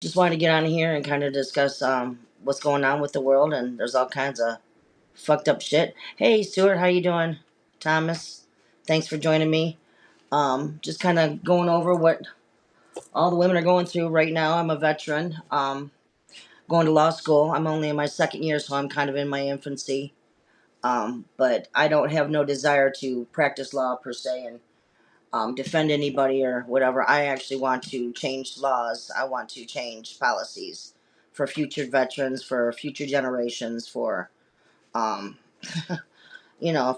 Just wanted to get on here and kind of discuss what's going on with the world, and there's all kinds of fucked up shit. Hey, Stuart, how you doing? Thomas, thanks for joining me. Just kind of going over what all the women are going through right now. I'm a veteran, going to law school. I'm only in my second year, so I'm kind of in my infancy. But I don't have no desire to practice law per se and defend anybody or whatever. I actually want to change laws. I want to change policies for future veterans, for future generations, for um,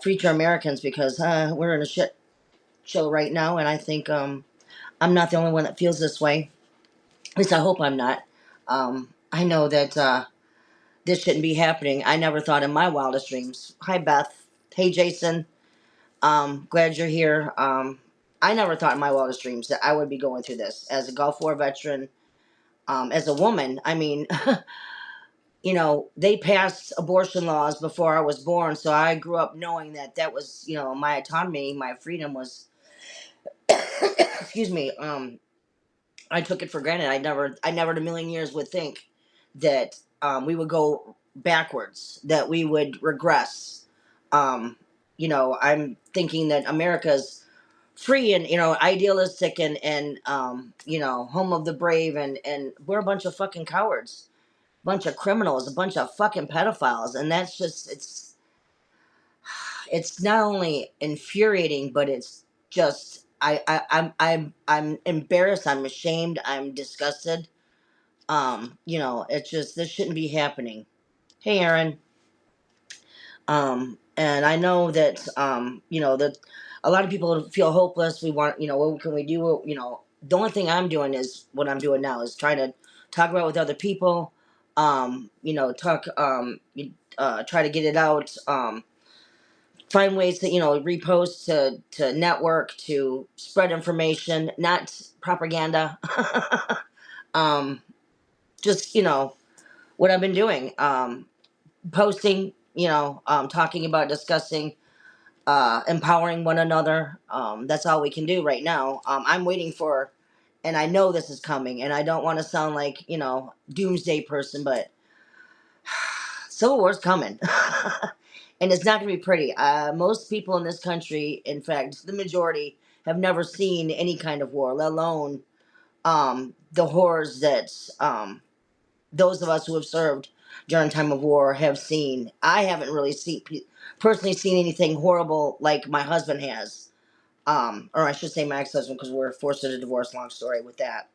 future Americans, because we're in a shit show right now, and I think I'm not the only one that feels this way. At least I hope I'm not. I know that this shouldn't be happening. I never thought in my wildest dreams. Hi, Beth. Hey, Jason. Glad you're here. I never thought in my wildest dreams that I would be going through this as a Gulf War veteran, as a woman. I mean, they passed abortion laws before I was born, so I grew up knowing that that was, my autonomy, my freedom was, excuse me, I took it for granted. I never in a million years would think that we would go backwards, that we would regress. Um, I'm thinking that America's free and idealistic and home of the brave, and we're a bunch of fucking cowards, bunch of criminals, a bunch of fucking pedophiles, and that's just it's not only infuriating, but it's just I'm embarrassed, I'm ashamed, I'm disgusted. It's just this shouldn't be happening. Hey, Aaron. And I know that that a lot of people feel hopeless. We want, what can we do? The only thing I'm doing is what I'm doing now is trying to talk about it with other people. Talk, try to get it out. Find ways to repost, to network, to spread information, not propaganda. um, just what I've been doing. Posting, talking about, discussing, empowering one another. That's all we can do right now. I'm waiting for, and I know this is coming, and I don't want to sound like, doomsday person, but Civil War's coming. And it's not going to be pretty. Most people in this country, in fact, the majority, have never seen any kind of war, let alone the horrors that those of us who have served during time of war have seen. I haven't really personally seen anything horrible like my husband has, or I should say my ex-husband, because we're forced into divorce. Long story with that.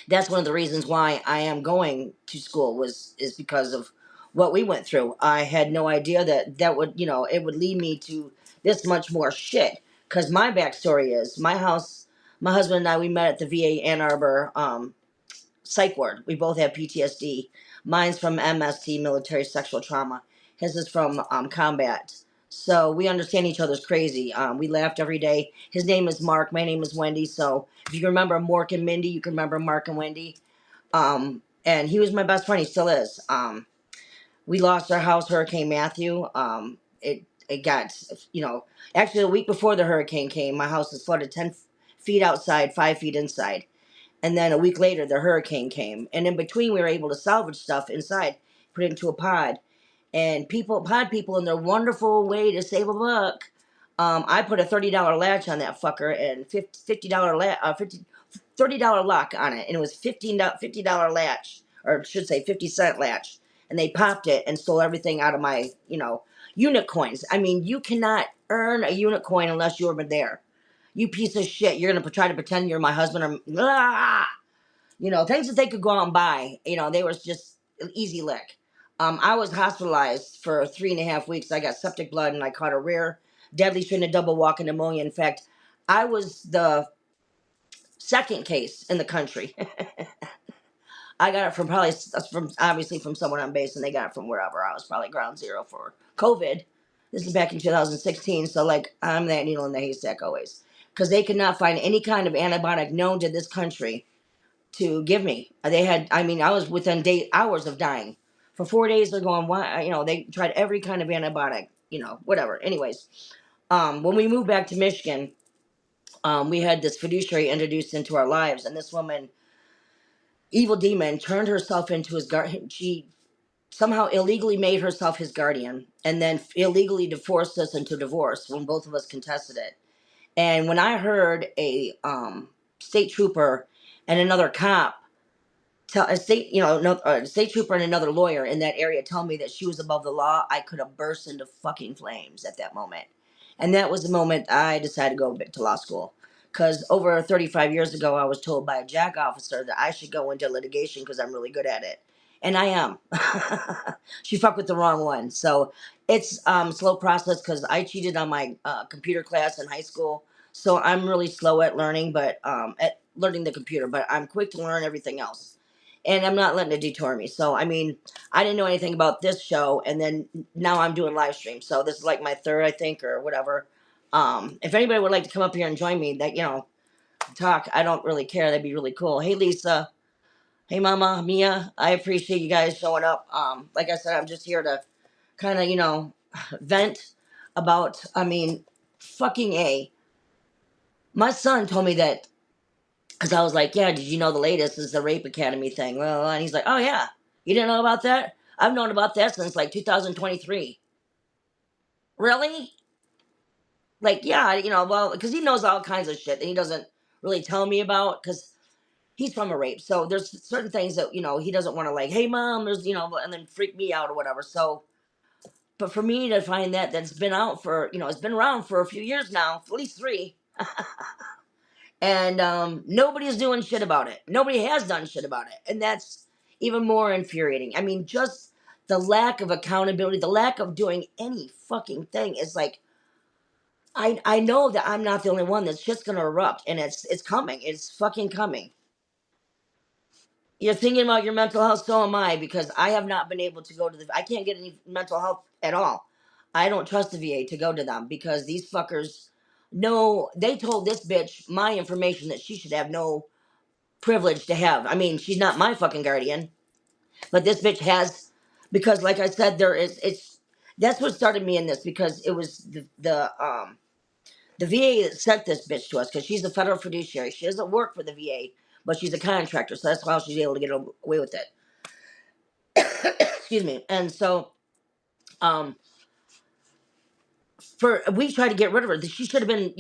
That's one of the reasons why I am going to school is because of what we went through. I had no idea that would it would lead me to this much more shit. Because my backstory is my husband and I, we met at the VA Ann Arbor psych ward. We both have PTSD. Mine's from MST, military sexual trauma. His is from combat. So we understand each other's crazy. We laughed every day. His name is Mark. My name is Wendy. So if you can remember Mork and Mindy, you can remember Mark and Wendy. And he was my best friend. He still is. We lost our house, Hurricane Matthew. It got, actually a week before the hurricane came, my house was flooded 10 feet outside, 5 feet inside. And then a week later, the hurricane came. And in between, we were able to salvage stuff inside, put it into a pod. And pod people, in their wonderful way to save a buck, I put a $30 latch on that fucker and $30 lock on it. And it was $50 latch, or I should say 50-cent latch. And they popped it and stole everything out of my, unit coins. I mean, you cannot earn a unit coin unless you were there. You piece of shit. You're going to try to pretend you're my husband or things that they could go out and buy. They was just an easy lick. I was hospitalized for 3.5 weeks. I got septic blood and I caught a rare, deadly strain of double walking pneumonia. In fact, I was the second case in the country. I got it from obviously from someone on base, and they got it from wherever. I was probably ground zero for COVID. This is back in 2016, so like I'm that needle in the haystack always, because they could not find any kind of antibiotic known to this country to give me. I was within hours of dying. For 4 days, they're going, why? They tried every kind of antibiotic, whatever. Anyways, when we moved back to Michigan, we had this fiduciary introduced into our lives, and this woman, evil demon turned herself into his guard. She somehow illegally made herself his guardian, and then illegally divorced us into divorce when both of us contested it. And when I heard a state trooper and another cop tell a state, no, a state trooper and another lawyer in that area tell me that she was above the law, I could have burst into fucking flames at that moment. And that was the moment I decided to go to law school. Because over 35 years ago, I was told by a JAG officer that I should go into litigation because I'm really good at it. And I am. She fucked with the wrong one. So it's slow process because I cheated on my computer class in high school. So I'm really slow at learning, but at learning the computer. But I'm quick to learn everything else, and I'm not letting it detour me. So, I mean, I didn't know anything about this show, and then now I'm doing live stream. So this is like my third, I think, or whatever. If anybody would like to come up here and join me, that talk, I don't really care. That'd be really cool. Hey, Lisa. Hey, Mama Mia. I appreciate you guys showing up. Like I said, I'm just here to kind of vent about. I mean, fucking a. My son told me that. Because I was like, yeah, did you know the latest is the Rape Academy thing? Well, and he's like, oh, yeah. You didn't know about that? I've known about that since like 2023. Really? Like, yeah, well, because he knows all kinds of shit that he doesn't really tell me about because he's from a rape. So there's certain things that, he doesn't want to like, hey, mom, there's, and then freak me out or whatever. So, but for me to find that's been out for, it's been around for a few years now, at least 3. And nobody's doing shit about it. Nobody has done shit about it. And that's even more infuriating. I mean, just the lack of accountability, the lack of doing any fucking thing is like, I know that I'm not the only one that's just gonna erupt, and it's coming. It's fucking coming. You're thinking about your mental health, so am I, because I have not been able to go to I can't get any mental health at all. I don't trust the VA to go to them because these fuckers know they told this bitch my information that she should have no privilege to have. I mean, she's not my fucking guardian, but this bitch has, because like I said, it's that's what started me in this, because it was the VA that sent this bitch to us because she's a federal fiduciary. She doesn't work for the VA, but she's a contractor, so that's how she's able to get away with it. Excuse me. And so, um, we tried to get rid of her. She should have been,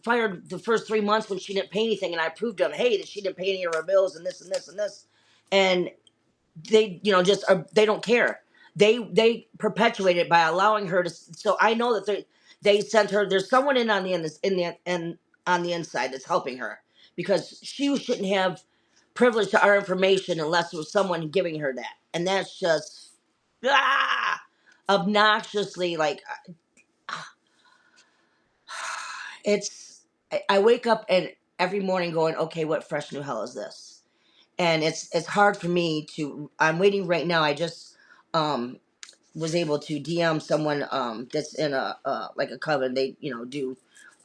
fired the first 3 months when she didn't pay anything, and I proved to them, hey, that she didn't pay any of her bills and this and this and this, and they just they don't care. They perpetuate it by allowing her to. So I know that they sent her. There's someone in on the on the inside that's helping her, because she shouldn't have privilege to our information unless it was someone giving her that, and that's just obnoxiously like it's. I wake up and every morning going, okay, what fresh new hell is this? And it's hard for me to. I'm waiting right now. I just was able to DM someone that's in a like a coven. They do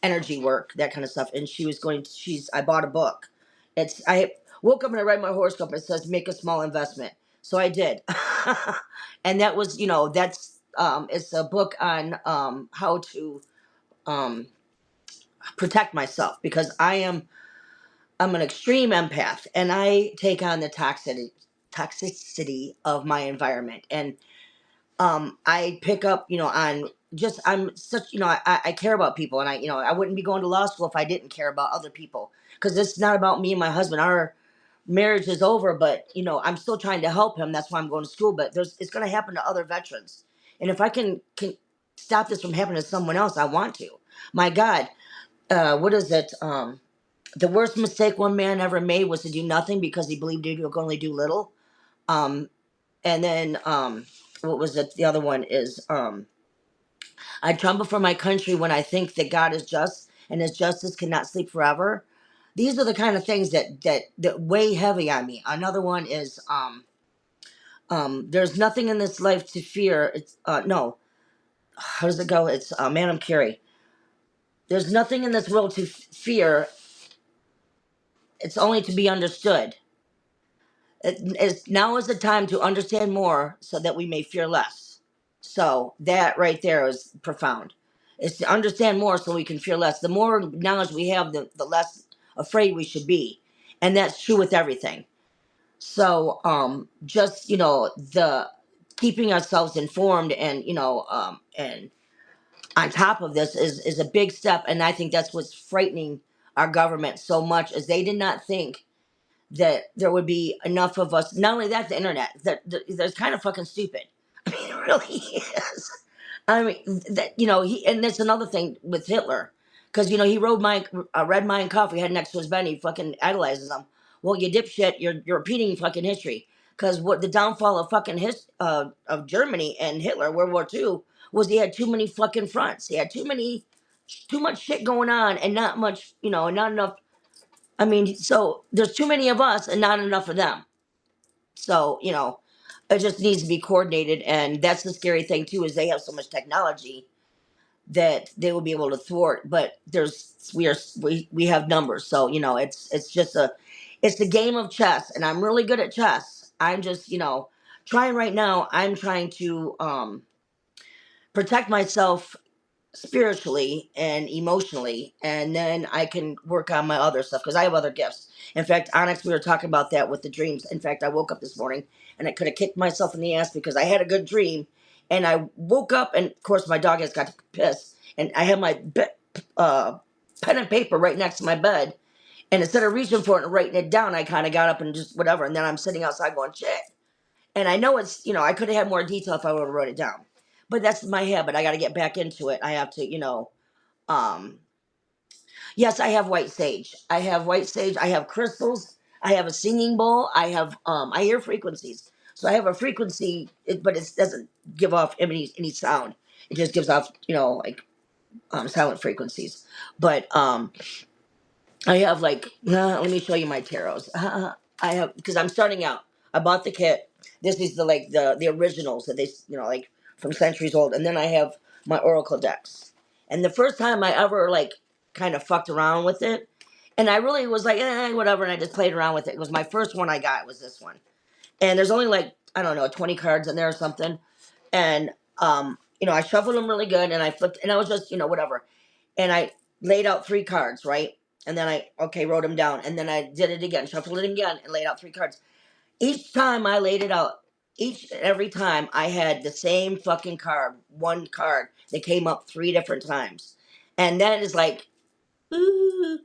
energy work, that kind of stuff. And I bought a book. I woke up and I read my horoscope. It says make a small investment, so I did. And that was that's it's a book on how to um protect myself, because I'm an extreme empath, and I take on the toxicity of my environment, and I pick up on just I'm such I care about people, and I wouldn't be going to law school if I didn't care about other people, because it's not about me and my husband. Our marriage is over, but I'm still trying to help him. That's why I'm going to school. But it's going to happen to other veterans, and if I can stop this from happening to someone else, I want to. My God, what is it? The worst mistake one man ever made was to do nothing because he believed he could only do little. Um, and then what was it? The other one is I tremble for my country when I think that God is just and His justice cannot sleep forever. These are the kind of things that weigh heavy on me. Another one is there's nothing in this life to fear. It's no, how does it go? It's Madam Curie. There's nothing in this world to fear. It's only to be understood. Now is the time to understand more so that we may fear less. So that right there is profound. It's to understand more so we can fear less. The more knowledge we have, the less afraid we should be. And that's true with everything. So just the keeping ourselves informed, and and on top of this is a big step. And I think that's what's frightening our government so much, is they did not think that there would be enough of us. Not only that, the internet, that that's kind of fucking stupid. I mean, it really is. I mean, that he, and that's another thing with Hitler, because he wrote read Mein Kampf. He had it next to his bed. And he fucking idolizes him. Well, you dipshit, you're repeating fucking history. Because what the downfall of fucking of Germany and Hitler, World War II, was he had too many fucking fronts. He had too much shit going on, and not much, not enough. I mean, so there's too many of us and not enough of them. So, it just needs to be coordinated. And that's the scary thing too, is they have so much technology that they will be able to thwart. But we have numbers. So, it's just it's the game of chess, and I'm really good at chess. I'm just, trying right now. I'm trying to protect myself spiritually and emotionally, and then I can work on my other stuff, because I have other gifts. In fact, Onyx, we were talking about that with the dreams. In fact, I woke up this morning and I could have kicked myself in the ass, because I had a good dream, and I woke up, and of course my dog has got to piss, and I have my pen and paper right next to my bed, and instead of reaching for it and writing it down, I kind of got up and just whatever, and then I'm sitting outside going shit. And I know it's, I could have had more detail if I would have wrote it down. But that's my habit. I got to get back into it. I have to, um, yes, I have white sage. I have white sage. I have crystals. I have a singing bowl. I hear frequencies. So I have a frequency, but it doesn't give off any sound. It just gives off, like silent frequencies. But I have like, let me show you my tarots. I have, because I'm starting out. I bought the kit. This is the originals that they, like from centuries old. And then I have my oracle decks. And the first time I ever like kind of fucked around with it, and I really was like, whatever, and I just played around with it. It was my first one I got, was this one. And there's only like, I don't know, 20 cards in there or something. And I shuffled them really good, and I flipped, and I was just, whatever. And I laid out three cards, right? And then wrote them down. And then I did it again, shuffled it again, and laid out three cards. Each time I laid it out, each and every time I had the same fucking card, one card that came up three different times. And that is like, ooh,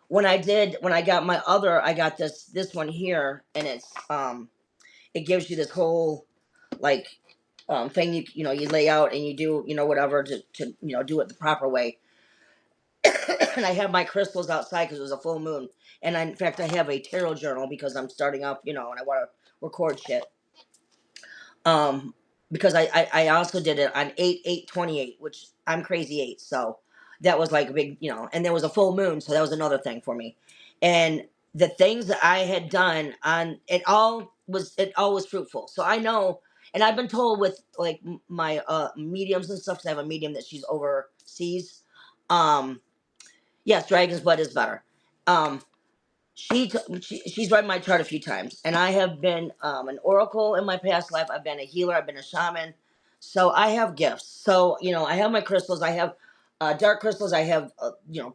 when I got my other, I got this one here, and it gives you this whole like thing you lay out, and you do whatever to do it the proper way. And I have my crystals outside because it was a full moon. And in fact, I have a tarot journal because I'm starting up, and I want to record shit. Um, because I also did it on 8/8/28, which I'm crazy eight, so that was like a big, and there was a full moon, so that was another thing for me. And the things that I had done on it all was fruitful. So I know, and I've been told with like my mediums and stuff, because I have a medium that she's overseas. Um, Yes, Dragon's Blood is better. Um, she's read my chart a few times, and I have been an oracle in my past life. I've been a healer. I've been a shaman. So I have gifts. So I have my crystals. I have dark crystals. I have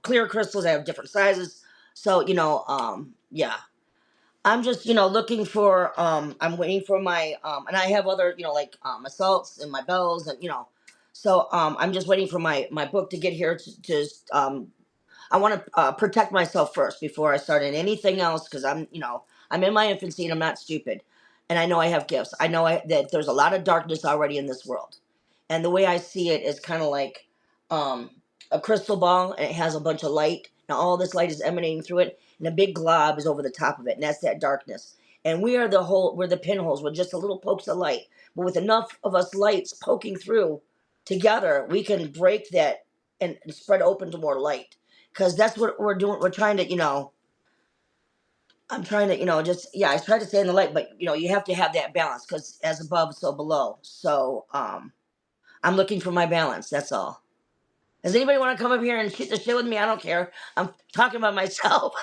clear crystals. I have different sizes. So yeah. I'm just looking for I'm waiting for my and I have other like assaults and my bells, and so I'm just waiting for my book to get here to I want to protect myself first before I start in anything else, because I'm in my infancy, and I'm not stupid, and I know I have gifts. I know that there's a lot of darkness already in this world, and the way I see it is kind of like um, a crystal ball, and it has a bunch of light. Now all this light is emanating through it, and a big glob is over the top of it, and that's that darkness. And we're the pinholes with just a little pokes of light, but with enough of us lights poking through together, we can break that and spread open to more light, because that's what we're doing. We're trying to, I'm trying to, just, yeah, I try to stay in the light, but, you have to have that balance, because as above, so below. So, I'm looking for my balance. That's all. Does anybody want to come up here and shoot the shit with me? I don't care. I'm talking about myself.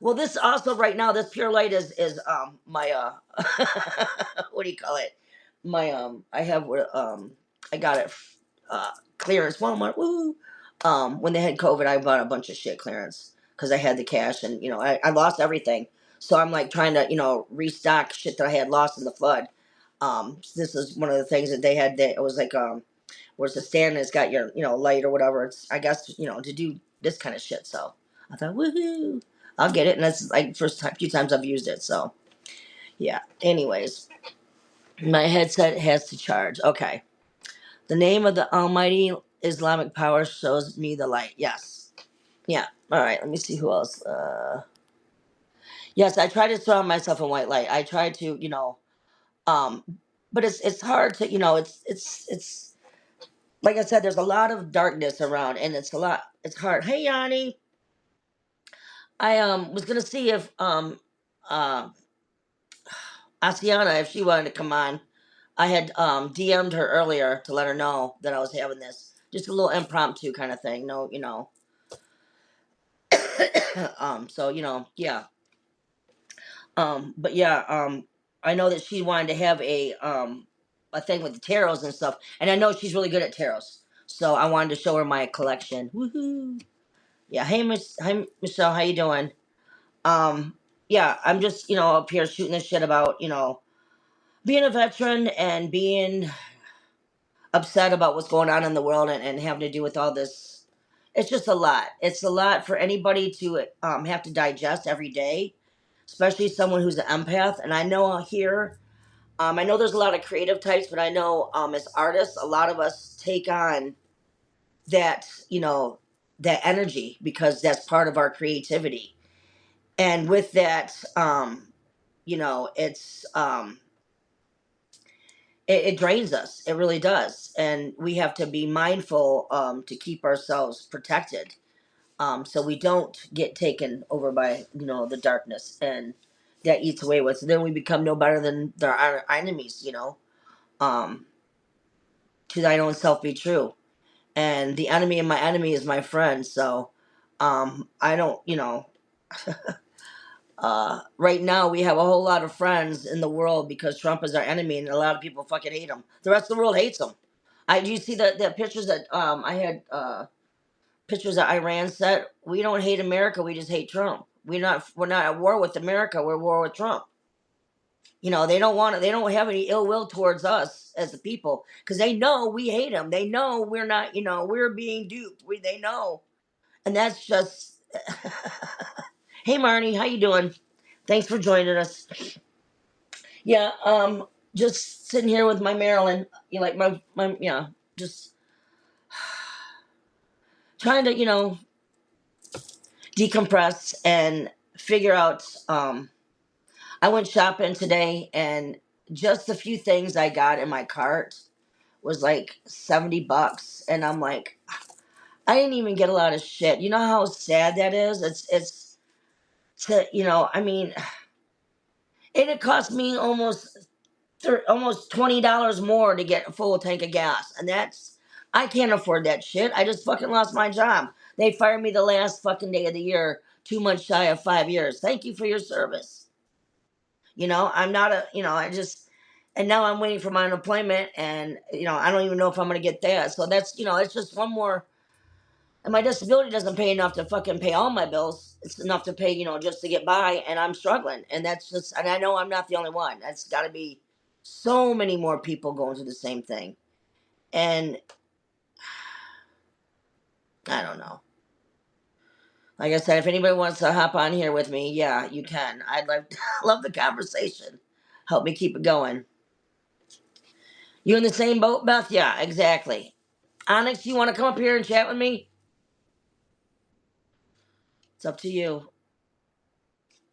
Well, this also right now, this pure light is my, what do you call it? My, I have, I got it, clear as Walmart. Woo! When they had COVID, I bought a bunch of shit clearance because I had the cash, and I lost everything. So I'm like trying to restock shit that I had lost in the flood. This is one of the things that they had. That it was like where's the stand and it's got your light or whatever. It's I guess to do this kind of shit. So I thought, woohoo, I'll get it, and that's like first time, few times I've used it. So yeah. Anyways, my headset has to charge. Okay. The name of the Almighty Islamic power shows me the light. Yes. Yeah. All right. Let me see who else. Yes, I try to surround myself in white light. I try to, um, but it's hard to, it's like I said. There's a lot of darkness around, and It's hard. Hey, Yanni. I was gonna see if uh Asiana, if she wanted to come on. I had DM'd her earlier to let her know that I was having this. Just a little impromptu kind of thing. No, so yeah. But yeah, I know that she wanted to have a thing with the tarots and stuff, and I know she's really good at tarots. So I wanted to show her my collection. Woohoo! Yeah. Hi Michelle, how you doing? Yeah, I'm just up here shooting this shit about being a veteran and being upset about what's going on in the world, and having to do with all this. It's just a lot. It's a lot for anybody to have to digest every day, especially someone who's an empath. And I know here, I know there's a lot of creative types, but I know as artists, a lot of us take on that, that energy because that's part of our creativity. And with that, it's it drains us. It really does, and we have to be mindful to keep ourselves protected, so we don't get taken over by the darkness, and that eats away with. Then we become no better than our enemies. Um, to thine own self be true, and the enemy of my enemy is my friend. So, I don't. Right now we have a whole lot of friends in the world because Trump is our enemy, and a lot of people fucking hate him. The rest of the world hates him. Do you see the pictures that I had pictures that Iran set? We don't hate America, we just hate Trump. We're not at war with America, we're at war with Trump. They don't have any ill will towards us as the people because they know we hate them. They know we're not, we're being duped. They know. And that's just hey Marnie, how you doing? Thanks for joining us. Yeah, just sitting here with my Marilyn. Like my yeah, just trying to decompress and figure out. I went shopping today, and just the few things I got in my cart was like $70, and I'm like, I didn't even get a lot of shit. You know how sad that is? It's to I mean, and it cost me almost $20 more to get a full tank of gas, and I can't afford that shit. I just fucking lost my job. They fired me the last fucking day of the year, 2 months shy of 5 years. Thank you for your service. I'm not I just, and now I'm waiting for my unemployment, and I don't even know if I'm gonna get that. So that's it's just one more. And my disability doesn't pay enough to fucking pay all my bills. It's enough to pay, just to get by, and I'm struggling. And and I know I'm not the only one. That's got to be so many more people going through the same thing. And I don't know. Like I said, if anybody wants to hop on here with me, yeah, you can. I'd like love the conversation. Help me keep it going. You in the same boat, Beth? Yeah, exactly. Onyx, you want to come up here and chat with me? It's up to you.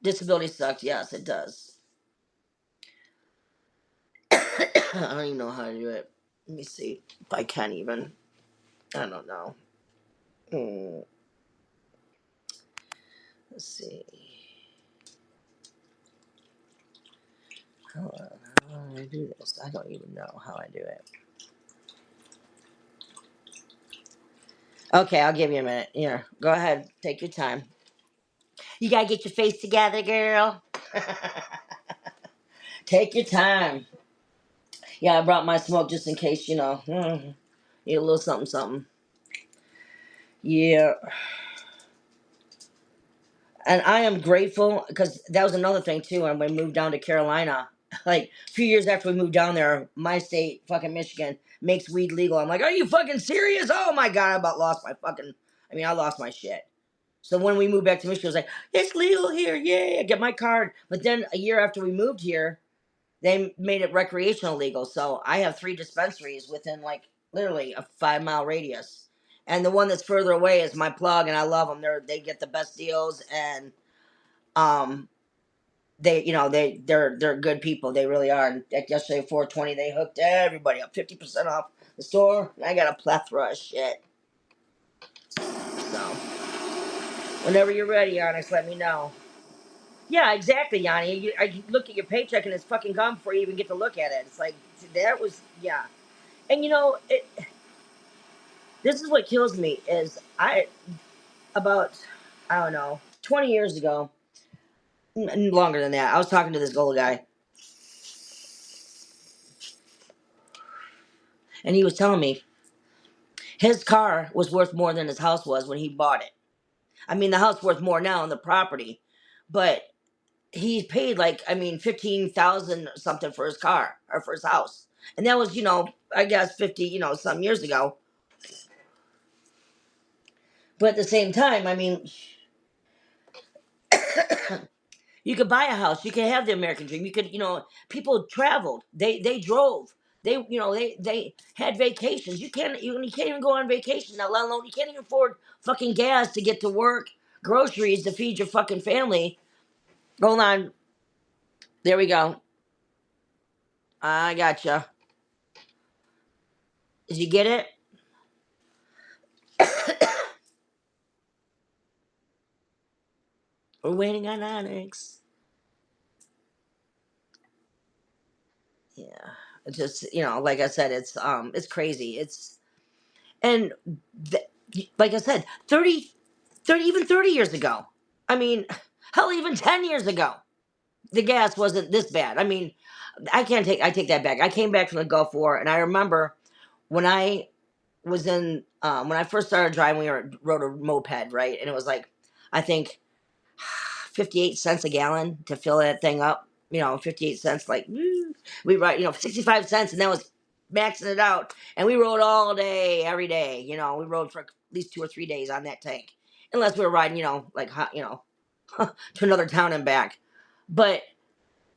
Disability sucks. Yes, it does. I don't even know how to do it. Let me see if I can even. I don't know. Hmm. Let's see. How do I do this? I don't even know how I do it. Okay, I'll give you a minute. Here, go ahead. Take your time. You gotta get your face together, girl. Take your time. Yeah, I brought my smoke just in case, need a little something, something. Yeah, and I am grateful because that was another thing too. When we moved down to Carolina, like a few years after we moved down there, my state, fucking Michigan, makes weed legal. I'm like, are you fucking serious? Oh my god, I about lost my fucking. I mean, I lost my shit. So when we moved back to Michigan, I was like, it's legal here, yay! I get my card. But then a year after we moved here, they made it recreational legal. So I have 3 dispensaries within like literally a 5 mile radius. And the one that's further away is my plug, and I love them. They get the best deals, and um, they're good people. They really are. And like yesterday, 420, they hooked everybody up, 50% off the store. And I got a plethora of shit. So whenever you're ready, Onyx, let me know. Yeah, exactly, Yanni. I look at your paycheck and it's fucking gone before you even get to look at it. It's like that was yeah. And this is what kills me is about I don't know 20 years ago, longer than that. I was talking to this gold guy, and he was telling me his car was worth more than his house was when he bought it. I mean, the house worth more now on the property, but he paid like 15,000 or something for his car or for his house, and that was I guess 50 some years ago. But at the same time, I mean, you could buy a house, you could have the American dream. You could, people traveled, they drove, they had vacations. You can't even go on vacation now, let alone you can't even afford fucking gas to get to work, groceries to feed your fucking family. Hold on, there we go. I gotcha. Did you get it? We're waiting on Onyx. Yeah, it's just like I said, it's crazy. And like I said, 30, even 30 years ago. I mean, hell, even 10 years ago, the gas wasn't this bad. I mean, I take that back. I came back from the Gulf War, and I remember when when I first started driving, rode a moped, right? And it was like, I think 58 cents a gallon to fill that thing up. 58 cents, like, we ride, 65 cents, and that was maxing it out. And we rode all day, every day. We rode for at least 2 or 3 days on that tank. Unless we were riding, like, to another town and back. But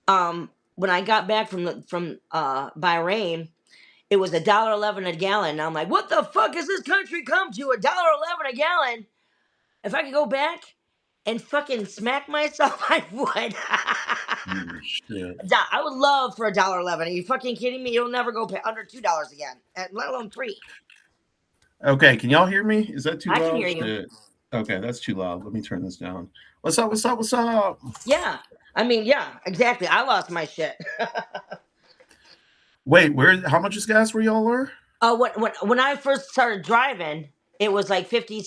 when I got back from Bahrain, it was $1.11 a gallon. And I'm like, what the fuck has this country come to? $1.11 a gallon. If I could go back and fucking smack myself, I would. Shit. I would love for $1.11. Are you fucking kidding me? You'll never go pay under $2 again, let alone three. Okay, can y'all hear me? Is that too I can hear loud? you. Shit. Okay, that's too loud. Let me turn this down. What's up? What's up? What's up? Yeah, I mean, yeah, exactly. I lost my shit. Wait, where? How much is gas where y'all are? When I first started driving, it was like 58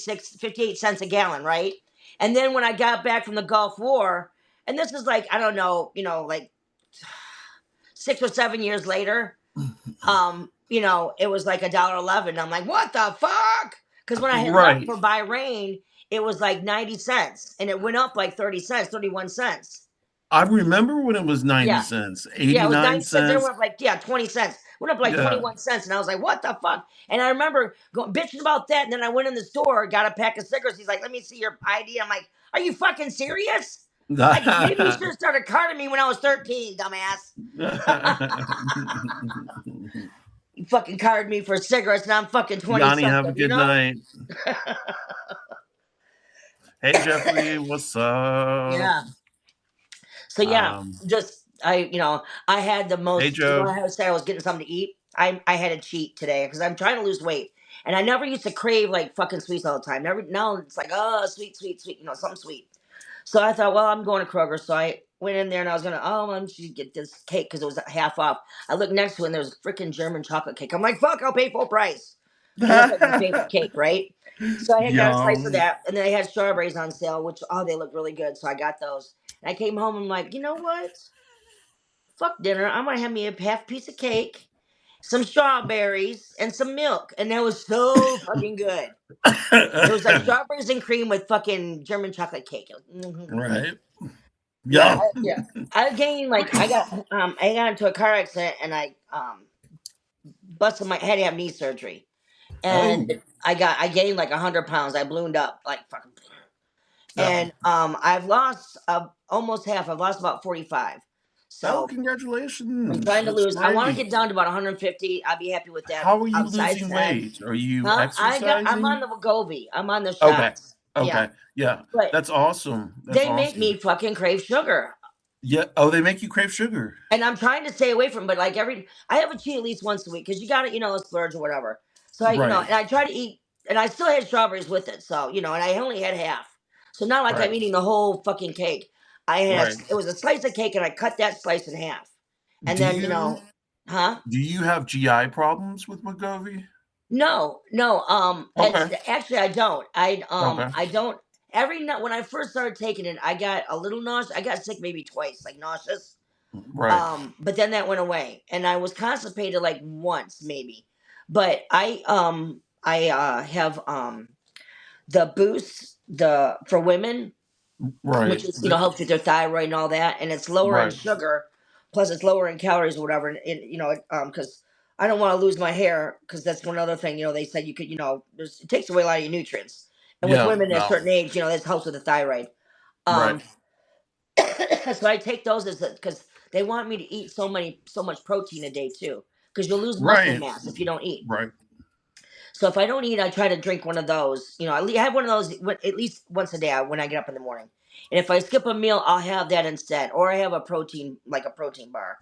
cents a gallon, right? And then when I got back from the Gulf War, and this is like I don't know, like 6 or 7 years later, it was like $1.11. I'm like, what the fuck? Because when I had left Right. for Bahrain, it was like 90 cents, and it went up like 30 cents, 31 cents. I remember when it was 90 Yeah, cents, yeah, it was 89 90 cents. Then it cents. went up like 20 cents. Went up like Yeah. 21 cents, and I was like, "What the fuck?" And I remember going bitching about that. And then I went in the store, got a pack of cigarettes. He's like, "Let me see your ID." I'm like, "Are you fucking serious?" Like maybe you should have started carding me when I was 13, dumbass. You fucking carded me for cigarettes, and I'm fucking 20 Yanni, have a something. good night. Hey, Jeffrey, what's up? Yeah. So yeah, Um, just I had the hey, most. Joe. I said I was getting something to eat. I had to cheat today because I'm trying to lose weight, and I never used to crave like fucking sweets all the time. Never now it's like sweet, sweet, sweet, something sweet. So I thought, well, I'm going to Kroger, so I went in there and I was gonna I'm just get this cake because it was half off. I looked next to it and there was a freaking German chocolate cake. I'm like, fuck, I'll pay full price because that's like my favorite cake, right? So I had got a slice of Yum. that, and then they had strawberries on sale, which they look really good. So I got those. And I came home and I'm like, you know what? Fuck dinner. I'm gonna have me a half piece of cake some strawberries, and some milk, and that was so fucking good. It was like strawberries and cream with fucking German chocolate cake. Right. Yeah, Yeah. yeah. I gained like I got into a car accident and I busted my had to have knee surgery, and Oh. I gained like 100 pounds. I ballooned up like fucking, Yeah. and I've lost almost half. I've lost about 45. Oh, So I'm congratulations. trying to That's lose. I want to great. get down to about 150. I'll be happy with that. How are you Besides losing that, weight? Are you huh? I'm on exercising? the Wegovy. I'm on the Okay. shots. Yeah, Okay. Yeah. but That's awesome. That's they make me awesome. fucking crave sugar. Yeah. Oh, they make you crave sugar. And I'm trying to stay away from, but like I have a cheat at least once a week because you got to, splurge or whatever. So Right. and I try to eat, and I still had strawberries with it. So and I only had half. So not like I'm Right. eating the whole fucking cake. Right. It was a slice of cake, and I cut that slice in half, and Do then you huh? do you have GI problems with Wegovy? No, no. It's Okay. actually I don't. Okay. I don't. Every night when I first started taking it, I got a little nauseous. I got sick maybe twice, like nauseous. Right. But then that went away, and I was constipated like once maybe. But I have the boost the for women, which Right. is helps with their thyroid and all that, and it's lower in Right. sugar, plus it's lower in calories or whatever. And because I don't want to lose my hair, because that's one other thing. They said you could it takes away a lot of your nutrients, and with Yeah. women at a No. certain age, that helps with the thyroid. Right. Um, so I take those as because they want me to eat so much protein a day too, because you'll lose muscle Right. mass if you don't eat. Right. So if I don't eat, I try to drink one of those. I have one of those at least once a day when I get up in the morning. And if I skip a meal, I'll have that instead, or I have a protein like a protein bar.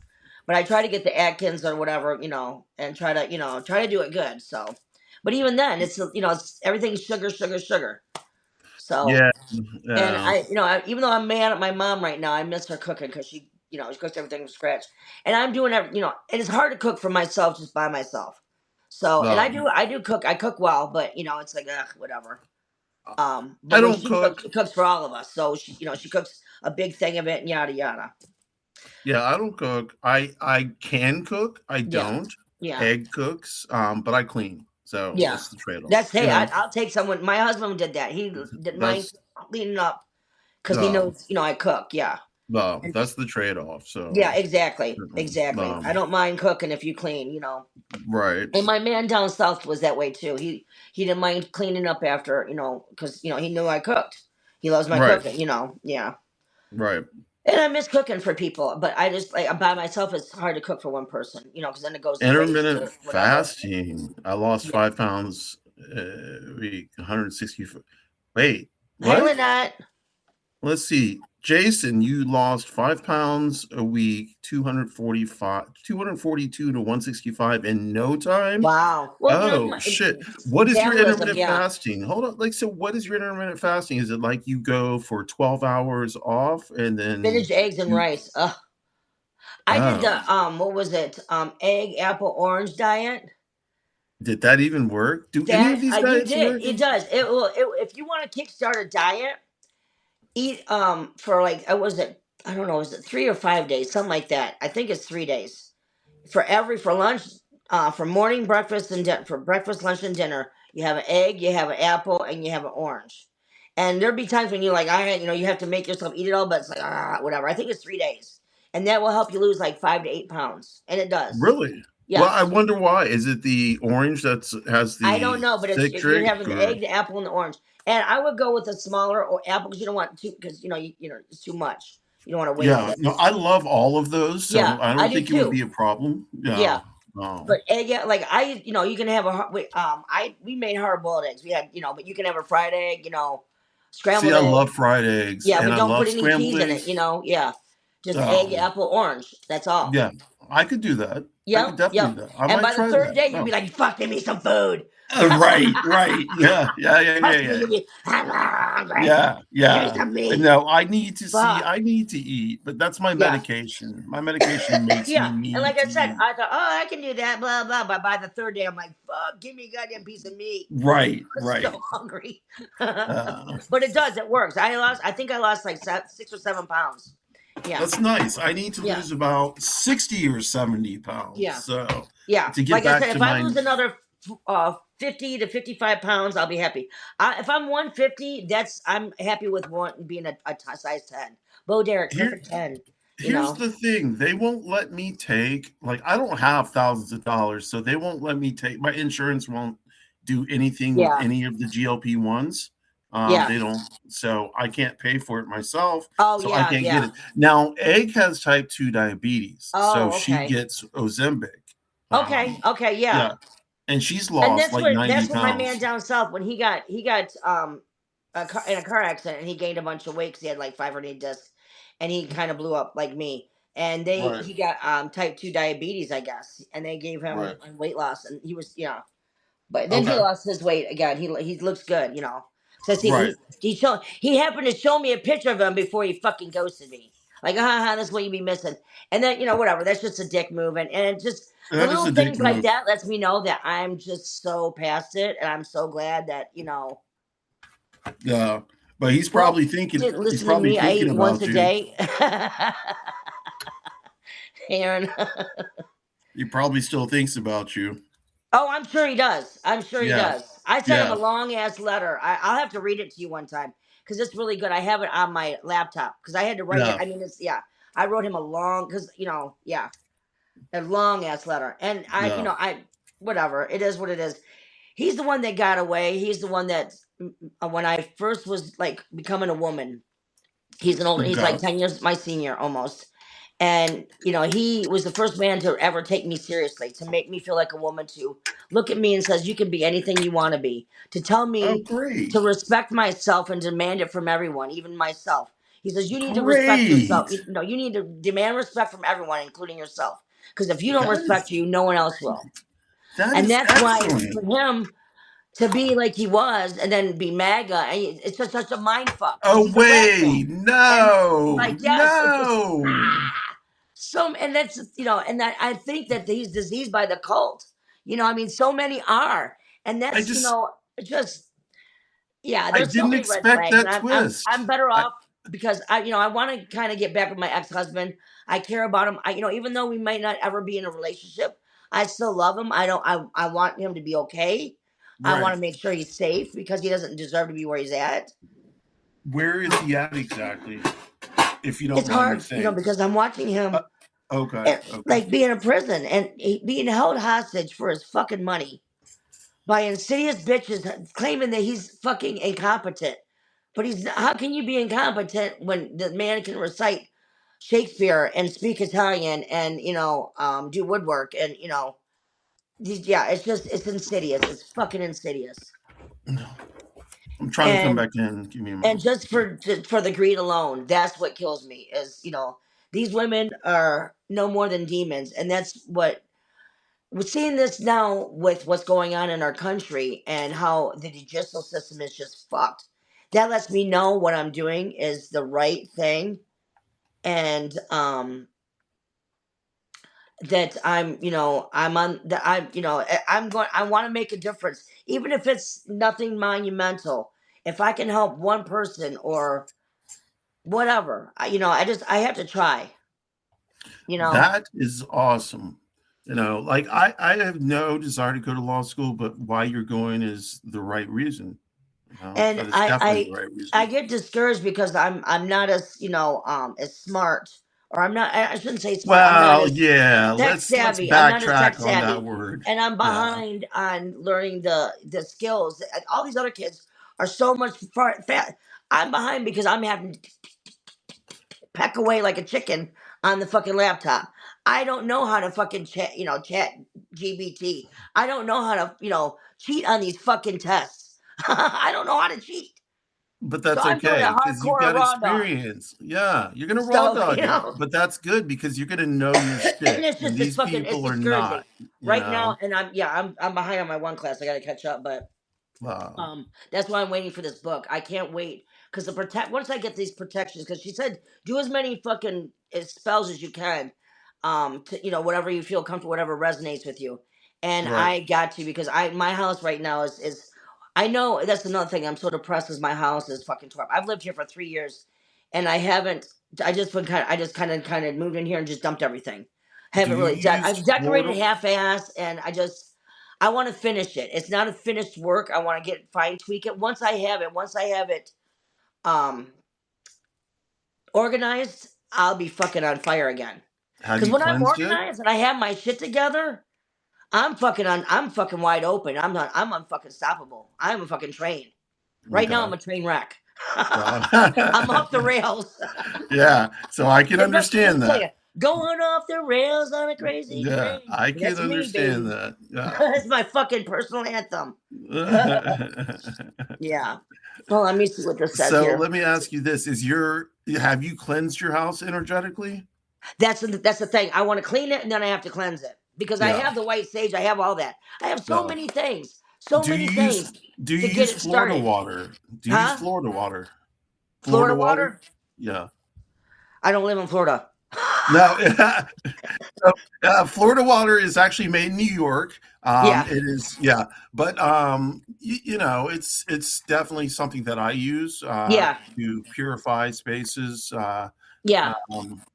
But I try to get the Atkins or whatever, and try to do it good. So, but even then, it's everything's sugar, sugar, sugar. So Yeah. and Yeah. even though I'm mad at my mom right now, I miss her cooking because she cooks everything from scratch. And I'm doing and it's hard to cook for myself just by myself. So, and No. I do cook. I cook well, but it's like, whatever. I But when don't she cook. cooks for all of us. So she cooks a big thing of it and yada yada. Yeah, I don't cook. I can cook. I Yeah, don't. yeah, Egg cooks. But I clean. So yeah. that's the trade off. Hey, I'll take someone. My husband did that. He didn't mind That's cleaning up because he no, knows I cook. Yeah. no, And that's the trade off. yeah, So exactly. Exactly. I um, don't mind cooking if you clean. right, And my man down south was that way too. He didn't mind cleaning up after, because he knew I cooked. He loves my right, cooking. Yeah. right. And I miss cooking for people, but I just like by myself. It's hard to cook for one person, because then it goes to waste Intermittent or whatever. fasting. I lost Yeah. 5 pounds a week. 160. Wait, Hey, what? Lynette. Let's see. Jason, you lost 5 pounds a week, 242 to 165 in no time. Wow. Well, Oh shit. What is your metabolism. intermittent Yeah. fasting? Hold on. Like, so what is your intermittent fasting? Is it like you go for 12 hours off and then Spinach, eggs, and you rice. Ugh. I did oh, the what was it? Egg, apple, orange diet. did that even work? Do any of That these you diets did. work? It does. It will. If you want to kickstart a diet, eat for like was it I don't know, was it 3 or 5 days, something like that. I think it's 3 days. For lunch, for morning breakfast and for breakfast, lunch, and dinner, you have an egg, you have an apple, and you have an orange. And there'll be times when you're like, you have to make yourself eat it all, but it's like whatever. I think it's 3 days, and that will help you lose like 5 to 8 pounds, and it does. Really? Well, Yeah. I wonder why. Is it the orange that's has I don't the know, but if you're citric having the or egg, the apple, and the orange, and I would go with a smaller or apple because you don't want too because it's too much. You don't want to waste yeah, it. no, I love all of those, Yeah, so I I don't do think it would be too. a problem. Yeah. Yeah, Oh. but egg, yeah, like you can have we made hard boiled eggs. We had but you can have a fried egg, See, scrambled I egg. love fried eggs Yeah, and but I don't put love any scrambled cheese in it. eggs. Yeah, just egg, Oh, apple, orange. That's all. yeah, I could do that. I could Yep, definitely yep. do that. I And might by the try third that. day, you'd Oh. be like, "Fuck, give me some food." Right, right. Yeah, yeah, yeah, yeah, Trust me, yeah. I'm hungry. Yeah, Give me yeah. some meat. No, I need to see, Fuck. I need to eat, but that's my Yeah. medication. My medication makes me Yeah, and need like I to said, eat. I thought, I can do that, blah blah. But by the third day, I'm like, fuck, give me a goddamn piece of meat. Right, I'm so right. hungry. Uh, But it does, it works. I think I lost like 6 or 7 pounds, Yeah. That's nice. I need to Yeah. lose about 60 or 70 pounds. Yeah. So Yeah. to get Like I back said, to if I my lose another 50 to 55 pounds, I'll be happy. If I'm 150, I'm happy with one being a size 10. Bo Derek, here perfect 10. You here's know. the thing. They won't let me take, like, I don't have thousands of dollars, so they won't let me take, my insurance won't do anything with Yeah. any of the GLP-1s. Yeah. They don't, so I can't pay for it myself, Oh so I yeah. can't get Yeah. it. Now, Egg has type 2 diabetes, so Oh, she okay. gets Ozempic. Okay. Okay. Yeah. Yeah, and she's And lost like 90 that's what my man pounds. down south when he got in a car accident and he gained a bunch of weight 'cause he had like 500 discs and he kind of blew up like me. And Right, he got type 2 diabetes, I guess, and they gave him right. weight loss and he was but then he Okay, lost his weight again. He looks good, Says right. he happened to show me a picture of him before he fucking ghosted me. Like, that's what you be missing. And then, whatever. That's just a dick move, and it just the That is little a dick things like move. that lets me know that I'm just so past it, and I'm so glad that. Yeah, but Well, listen to me. I thinking eat once about a you. day, Aaron. He probably still thinks about you. Oh, I'm sure he does. I'm sure he Yeah, does. I sent him a yeah, long ass letter. I'll have to read it to you one time because it's really good. I have it on my laptop because I had to write it. yeah, I mean, I wrote him a long because a long ass letter, and yeah. whatever. It is what it is. He's the one that got away. He's the one that when I first was like becoming a woman. He's like Okay. 10 years my senior almost. And he was the first man to ever take me seriously, to make me feel like a woman, to look at me and says you can be anything you want to be, to tell Oh, me to great, respect myself and demand it from everyone, even myself. He says you need to respect yourself. great. You need to demand respect from everyone, including yourself. Because if you don't That respect is you, no one else will. that And is that's why excellent. for him to be like he was and then be MAGA, it's just such a mind fuck because Oh he's a black man. wait, And no, like, yes, it's just no. and that's and I think that he's diseased by the cult. I mean, so many are, and I that's just just yeah. I There's so didn't many red expect flags, and that I'm twist. better I off because I want to kind of get back with my ex husband. I care about him. Even though we might not ever be in a relationship, I still love him. I don't. I want him to be okay. I want right. to make sure he's safe because he doesn't deserve to be where he's at. Where is he at exactly? If you don't It's mind me hard, saying. because I'm watching Uh, him okay, okay. like being in prison and being held hostage for his fucking money by insidious bitches claiming that he's fucking incompetent. But he's not. How can you be incompetent when the man can recite Shakespeare and speak Italian and do woodwork and yeah, it's insidious. It's fucking insidious. I'm trying to come And back in. Give me a and moment. just for the greed alone, that's what kills me. Is these women are no more than demons, and that's what we're seeing this now with what's going on in our country and how the judicial system is just fucked. That lets me know what I'm doing is the right thing, and that I'm on that I'm going. I want to make a difference, even if it's nothing monumental. If I can help one person or whatever, I have to try. You know, That is awesome. Like I have no desire to go to law school, but why you're going is the right reason. and That is definitely the right I reason. get discouraged because I'm not as as smart, or I'm not. I shouldn't say smart. I'm not Well, as yeah, tech let's savvy. I'm not as tech backtrack on that savvy, word. and I'm Yeah. behind on learning the skills. And all these other kids are so much far. I'm behind because I'm having to peck away like a chicken on the fucking laptop. I don't know how to fucking chat GBT. I don't know how to cheat on these fucking tests. I don't know how to cheat. But So that's I'm doing okay a because you've hardcore got raw dog. experience. Yeah, you're gonna raw So dog it, but that's good because you're gonna know your and shit, and it's these fucking it's people are discouraging not. You right now. know. And I'm behind on my one class. I got to catch up, but Wow. that's why I'm waiting for this book. I can't wait because once I get these protections, because she said do as many fucking spells as you can, to whatever you feel comfortable, whatever resonates with you. And Right. I got to because my house right now is I know that's another thing. I'm so depressed because my house is fucking torn. I've lived here for 3 years, and I haven't. I just been kind. I just kind of moved in here and just dumped everything. Do Haven't you really. use I've decorated Florida? half ass, and I want to finish it. It's not a finished work. I want to get fine tweak it. Once I have it, um, organized, I'll be fucking on fire again. Have Because you when I'm cleansed it? organized and I have my shit together, I'm fucking wide open. I'm unfucking stoppable. I'm a fucking train. Right now I'm Okay. a train wreck. Well, I'm off the rails. yeah. So I can Let me understand tell that. you, going off the rails on a crazy Yeah, train. I can That's me, understand baby. that. Yeah. That's my fucking personal anthem. Yeah. Well, let me see what this says So here. let me ask you this: have you cleansed your house energetically? That's the thing. I want to clean it and then I have to cleanse it because I Yeah. have the white sage. I have all that. I have so No. many things. So Do many you things use do to you get use it Florida started. water? Do you use Huh? Florida water? Florida Florida water? water? Yeah. I don't live in Florida. No. So, Florida water is actually made in New York. Yeah. It is, yeah, but it's definitely something that I use Yeah. to purify spaces. Yeah.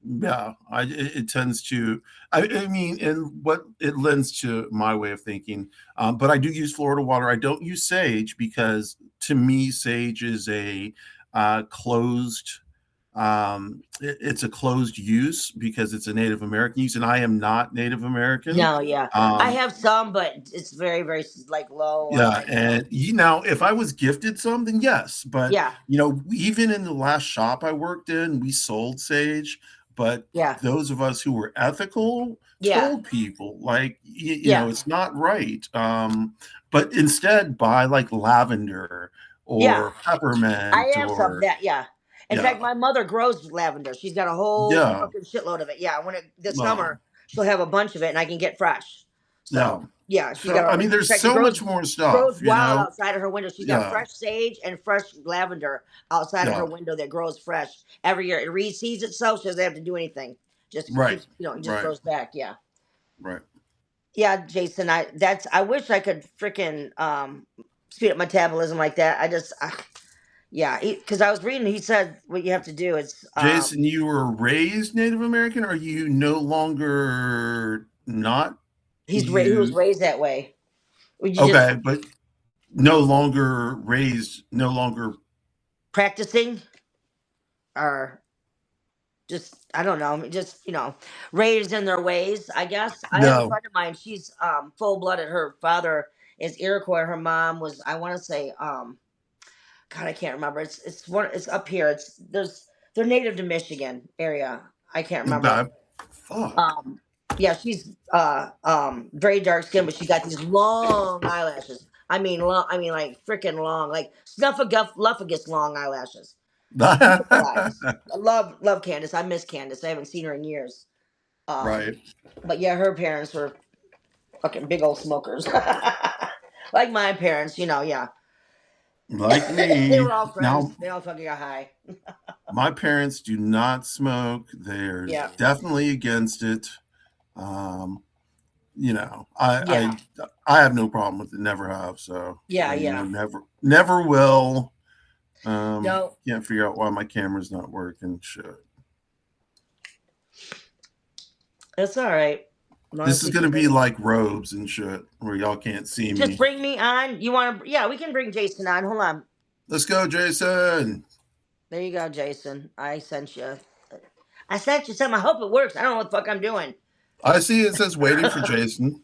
Yeah, it tends to. I mean, and what it lends to my way of thinking. But I do use Florida water. I don't use sage because to me, sage is a closed it's a closed use because it's a Native American use, and I am not Native American. No, yeah. I Um, have some, but it's very, very like low on yeah, my, and if I was gifted some, then yes. But yeah. even in the last shop I worked in, we sold sage. But Yeah. those of us who were ethical Yeah. told people like Yeah. it's not right. But instead buy like lavender Yeah. or I peppermint have some of or that, yeah. In yeah, fact, my mother grows lavender. She's got a whole yeah, fucking shitload of it. Yeah, this um, summer she'll have a bunch of it, and I can get fresh. yeah. So yeah, she's So got. I In mean, there's fact, it so grows much more grows stuff, wild outside of her window. She's got Yeah, fresh sage and fresh lavender outside of her yeah, window that grows fresh every year. It reseeds itself. She doesn't have to do anything. Just right, keeps, it just right, grows back. Yeah, right. yeah, Jason. I wish I could freaking speed up metabolism like that. Yeah, because I was reading. He said what you have to do is Jason, you were raised Native American, or you no longer not he was you? raised that way. Would you just Okay, but no longer raised, no longer. practicing or just I don't know, just raised in their ways. I guess I have a No, friend of mine. She's full blooded. Her father is Iroquois. Her mom was I want to say God I can't remember. It's up here. They're native to Michigan area. I can't remember. okay, fuck. Um, yeah, she's very dark skinned, but she got these long eyelashes. I mean, like freaking long, like Snuffleupagus long eyelashes. Beautiful eyes. I love Candace. I miss Candace. I haven't seen her in years. Um, Right, but yeah, her parents were fucking big old smokers, like my parents. Yeah, like they me. were all friends. Now, They all fucking got high. my parents do not smoke. They're Yeah, definitely against it. Um, yeah, I have no problem with it. Never have. So yeah, yeah. never will. No, Can't figure out why my camera's not working. Shit. it's all right. As long This as is we can gonna hear be you. like robes and shit, where y'all can't see Just me. bring me on. You want to? Yeah, we can bring Jason on. Hold on. Let's go, Jason. There you go, Jason. I sent you. I sent you something. I hope it works. I don't know what the fuck I'm doing. I see it says waiting for Jason.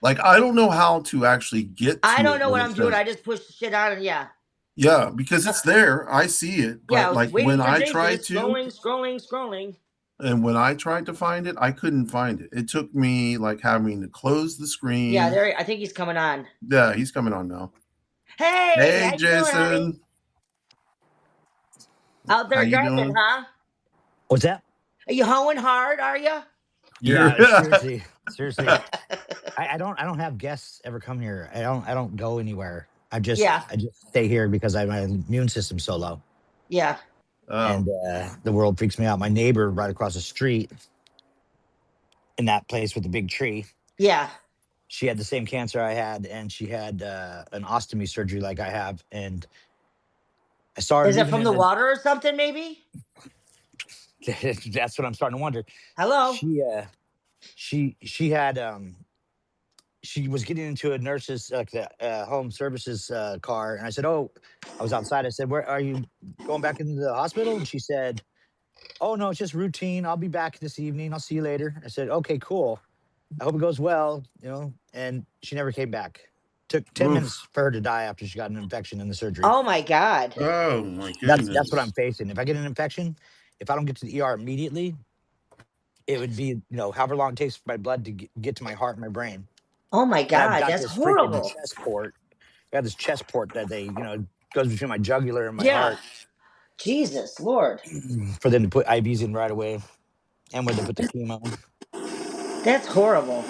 Like I don't know how to actually get I to don't it know when what it I'm doing. says I just push the shit on and yeah. yeah, because it's there. I see it, Yeah, I but was like waiting for Jason. It's scrolling, scrolling, scrolling. when I tried to find it, I couldn't find it. It took me like having to close the Yeah, screen. there. I think he's coming on. Yeah, he's coming on now. Hey, Hey, how you doing, honey? Jason. Out How there you grinding, doing? huh? What's that? Are you hoeing hard? Are you? You're Yeah, seriously. I don't have guests ever come here. I don't go anywhere. Yeah, I just stay here because my immune system's so low, yeah, oh, and the world freaks me out. My neighbor right across the street in that place with the big tree, yeah. she had the same cancer I had, and she had an ostomy surgery like I have, and I saw her Is it leaving from in the the. water or something? Maybe. That's what I'm starting to wonder. Hello. She had she was getting into a nurse's like the home services car, and I said, "Oh," I was outside. I said, "Where are you going back into the hospital?" And she said, "Oh no, it's just routine. I'll be back this evening. I'll see you later." I said, "Okay, cool. I hope it goes well." And she never came back. Took 10 minutes Oof. for her to die after she got an infection in the surgery. Oh my God. Oh my That's what I'm goodness. facing. If I get an infection, if I don't get to the ER immediately, it would be however long it takes for my blood to get to my heart and my brain. Oh my And I've God. got That's this freaking horrible. chest port. I got this chest port that they goes between my jugular and my Yeah. heart Jesus Lord. for them to put IVs in right away, and where they put the chemo. That's horrible.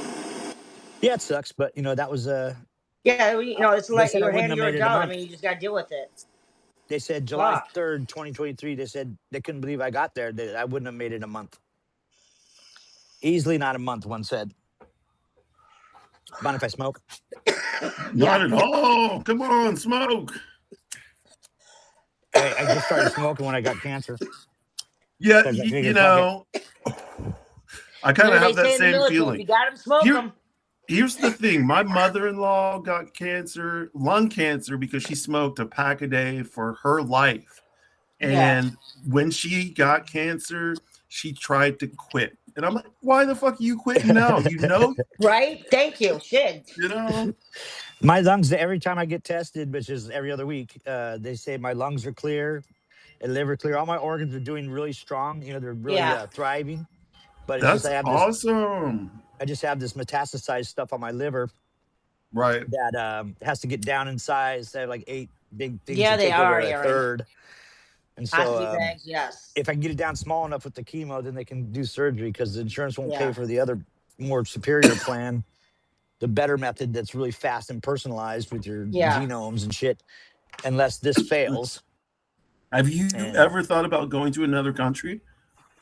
Yeah, it sucks, but that was Yeah. It's they like said I your wouldn't hand, have you're made a it a doubt. I month. mean, you just gotta deal with it. They said July Fuck. 3rd, 2023. They said they couldn't believe I got there. That I wouldn't have made it a month. Easily not a month. One said. Mind if I smoke? Not Yeah. at all. Come on, smoke. I just started smoking when I got cancer. Yeah, So I you figured, fuck it. know, I What kind do of they have that say in the same military? If feeling. you got them, smoke Here, them. here's the thing. My mother-in-law got cancer, lung cancer, because she smoked a pack a day for her life. Yeah. And when she got cancer, she tried to quit. And I'm like, why the fuck are you quitting now? Right. Thank you. Shit. You know. My lungs, every time I get tested, which is every other week, they say my lungs are clear and liver clear. All my organs are doing really strong. They're really Yeah. thriving. But it's just That's I have this. awesome. I just have this metastasized stuff on my liver Right. that has to get down in size. I have like 8 big things Yeah, that they take over are, a Aaron. third. And so Ostomy bags. Yes. if I can get it down small enough with the chemo, then they can do surgery because the insurance won't pay Yeah. for the other more superior plan, the better method that's really fast and personalized with your Yeah. genomes and shit, unless this fails. Have you And ever thought about going to another country?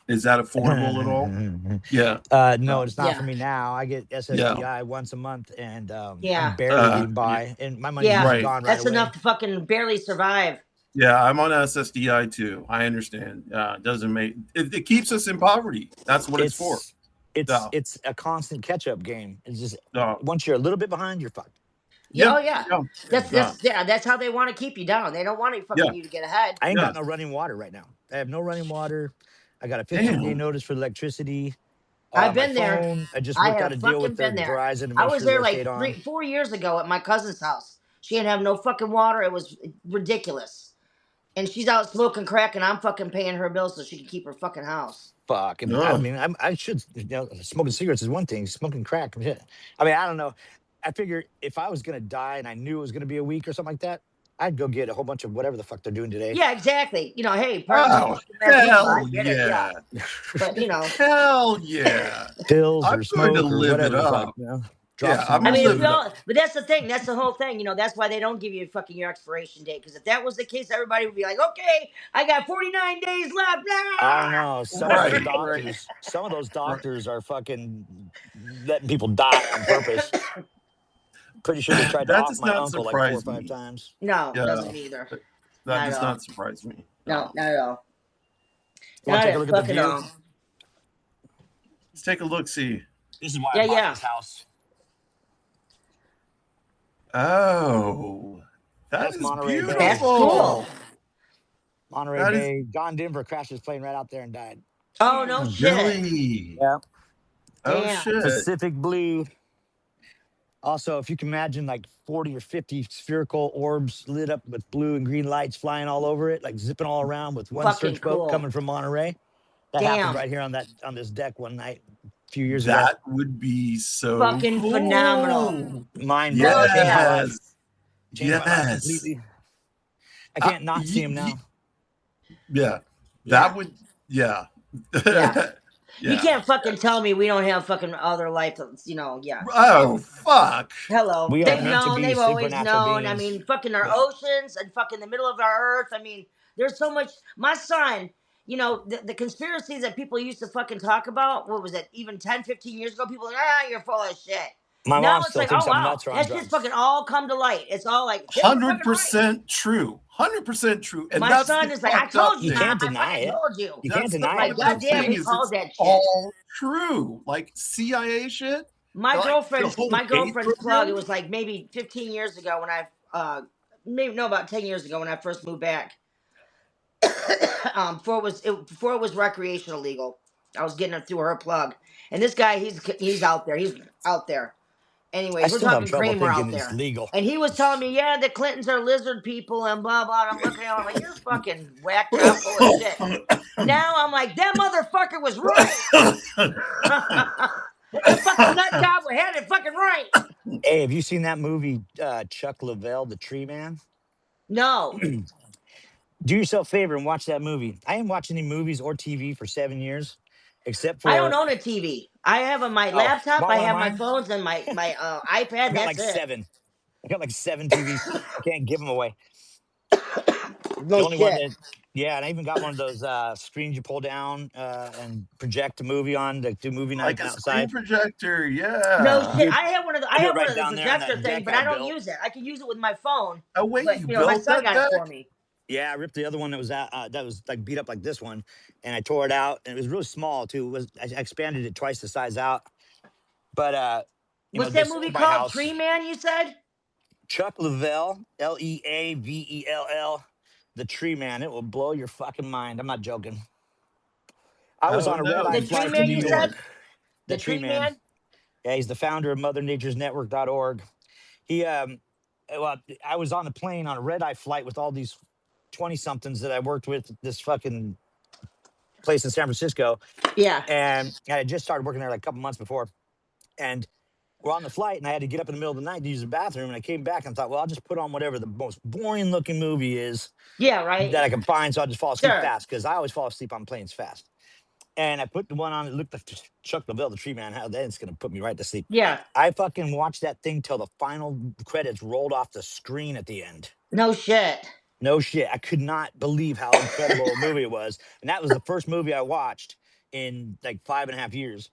Is that affordable at all? Yeah. no, Uh, it's not for Yeah. me now. I get yeah. SSDI once a month, and I'm Yeah. barely getting Yeah. by, and my money's Yeah. usually Right. gone right That's away. enough to fucking barely survive. Yeah. I'm on SSDI too. I understand. It doesn't make it keeps us in poverty. That's what it's for. It's it's Yeah. it's a constant catch up game. It's just Uh, once you're a little bit behind, you're fucked. Yeah. yeah. Oh yeah. Yeah. That's how they want to keep you down. They don't want Yeah. you to get ahead. I ain't got Yeah. no running water right now. I have no running water. I got a 15-day Damn. notice for electricity. I've My been there. phone, I just I worked out have a deal fucking with the been there. Verizon to I make was sure there that I like stayed on. 4 years ago at my cousin's house. She didn't have no fucking water. It was ridiculous. And she's out smoking crack, and I'm fucking paying her bills so she can keep her fucking house. Fuck. And I No. mean, I should, smoking cigarettes is one thing, smoking crack. Shit. I mean, I don't know. I figure if I was going to die and I knew it was going to be a week or something like that, I'd go get a whole bunch of whatever the fuck they're doing today. Yeah, exactly. Hey, pardon me, Oh fucking Mezquita. I hell get it. Yeah, yeah. but Hell yeah. Pills I'm or going to smoke or live it whatever the fuck, up. drop Yeah. I'm some I gonna mean, if live we it up. into. all, but that's the thing. That's the whole thing. That's why they don't give you fucking your expiration date. Because if that was the case, everybody would be like, okay, I got 49 days left. I don't know. Right. Right. Some of those Right. doctors are fucking letting people die on purpose. Pretty sure they tried to That off does my not uncle like 4 or surprise 5 me. times. No, Yeah. doesn't either. That Not at does all. not surprise me. No, not at all. You want Not to take a at look at the fucking view? all. Let's take a look. See. This is why I Yeah, bought yeah. this house. Oh, that That's is Monterey Bay. That's cool. beautiful. Monterey That is Bay. John Denver crashed his plane right out there and died. Oh no shit. really. Yeah. Oh Damn. shit. Pacific blue. Also, if you can imagine like 40 or 50 spherical orbs lit up with blue and green lights flying all over it, like zipping all around with one Fucking search boat cool. coming from Monterey. That happened Damn. right here on this deck one night a few years ago. That would be so Fucking phenomenal. cool. Mind blowing. Hell Changed my yeah. life. Yes. Changed my life Yes. completely. I can't not see Y- him now. yeah. Yeah. That would. Yeah. Yeah. You Yeah. can't fucking tell me we don't have fucking other life. Yeah. Oh fuck. Hello. We are They've meant to known. be They've always supernatural known. I beings. mean, fucking our Yeah. oceans and fucking the middle of our earth. I mean, there's so much. My son, the conspiracies that people used to fucking talk about, what was it, even 10, 15 years ago? People were like, you're full of shit. My Now mom it's still like, thinks oh I'm wow, nuts or on that shit's drugs. fucking all come to light. It's all like they were fucking right. 100% true. 100% true. And My that's the son is like, I fucked up told you, You Mom. can't thing. I deny fucking it. told you. You can't That's the deny Like, it. fucked up goddamn, thing he is calls it's that shit. all true. Like CIA shit. My Like the girlfriend's whole gate plug. It program. was like maybe 15 years ago when maybe no, about 10 years ago when I first moved back. Before it was recreational legal. I was getting it through her plug, and this guy, he's out there. He's out there. I Anyways, we're still have talking trouble Kramer thinking out it's there. legal. And he was telling me, yeah, the Clintons are lizard people and blah blah. And I'm looking at him like, you're fucking whacked out full of shit. Now I'm like, that motherfucker was right. That fucking nut job had it fucking right. Hey, have you seen that movie, Chuck Lavelle, The Tree Man? No, Do yourself a favor and watch that movie. I haven't watched any movies or TV for 7 years, except I don't for, own a TV. I have on my oh, laptop. want I one of have my mine? phones and my I iPad. got That's like it. seven. I got like seven TVs. I can't give them away. The No only one shit. that, yeah, and I even got one of those screens you pull down and project a movie on to do movie night Like a screen outside. projector. No Yeah. shit. Dude, I I do it have one right of the down there on projector that thing, deck but I I don't built. use it. I can use it with my phone. Oh, wait, But you my built son that got it deck? for me. Yeah, I ripped the other one that was like beat up like this one, and I tore it out, and it was really small too. It was I expanded it twice the size out, but What's they that sold movie my called? house. Tree Man, you said? Chuck Lavelle, Leavell, The Tree Man. It will blow your fucking mind. I'm not joking. I was Oh on a red no, eye The you Tree flight to Man, sent New it you to said? me. York. The The Tree Tree Man. Man? Yeah, he's the founder of MotherNature'sNetwork.org. He well, I was on a plane on a red eye flight with all these 20 somethings that I worked with at this fucking place in San Francisco. Yeah. And I had just started working there like a couple months before. And we're on the flight, and I had to get up in the middle of the night to use the bathroom. And I came back and thought, well, I'll just put on whatever the most boring looking movie is Yeah, that right? I can find. So I'll just fall asleep Sure. fast because I always fall asleep on planes fast. And I put the one on, it looked like Chuck Lavelle, The Tree Man. How that's going to put me right to sleep. Yeah. I fucking watched that thing till the final credits rolled off the screen at the end. No shit. No shit. I could not believe how incredible a movie it was. And that was the first movie I watched in like 5.5 years.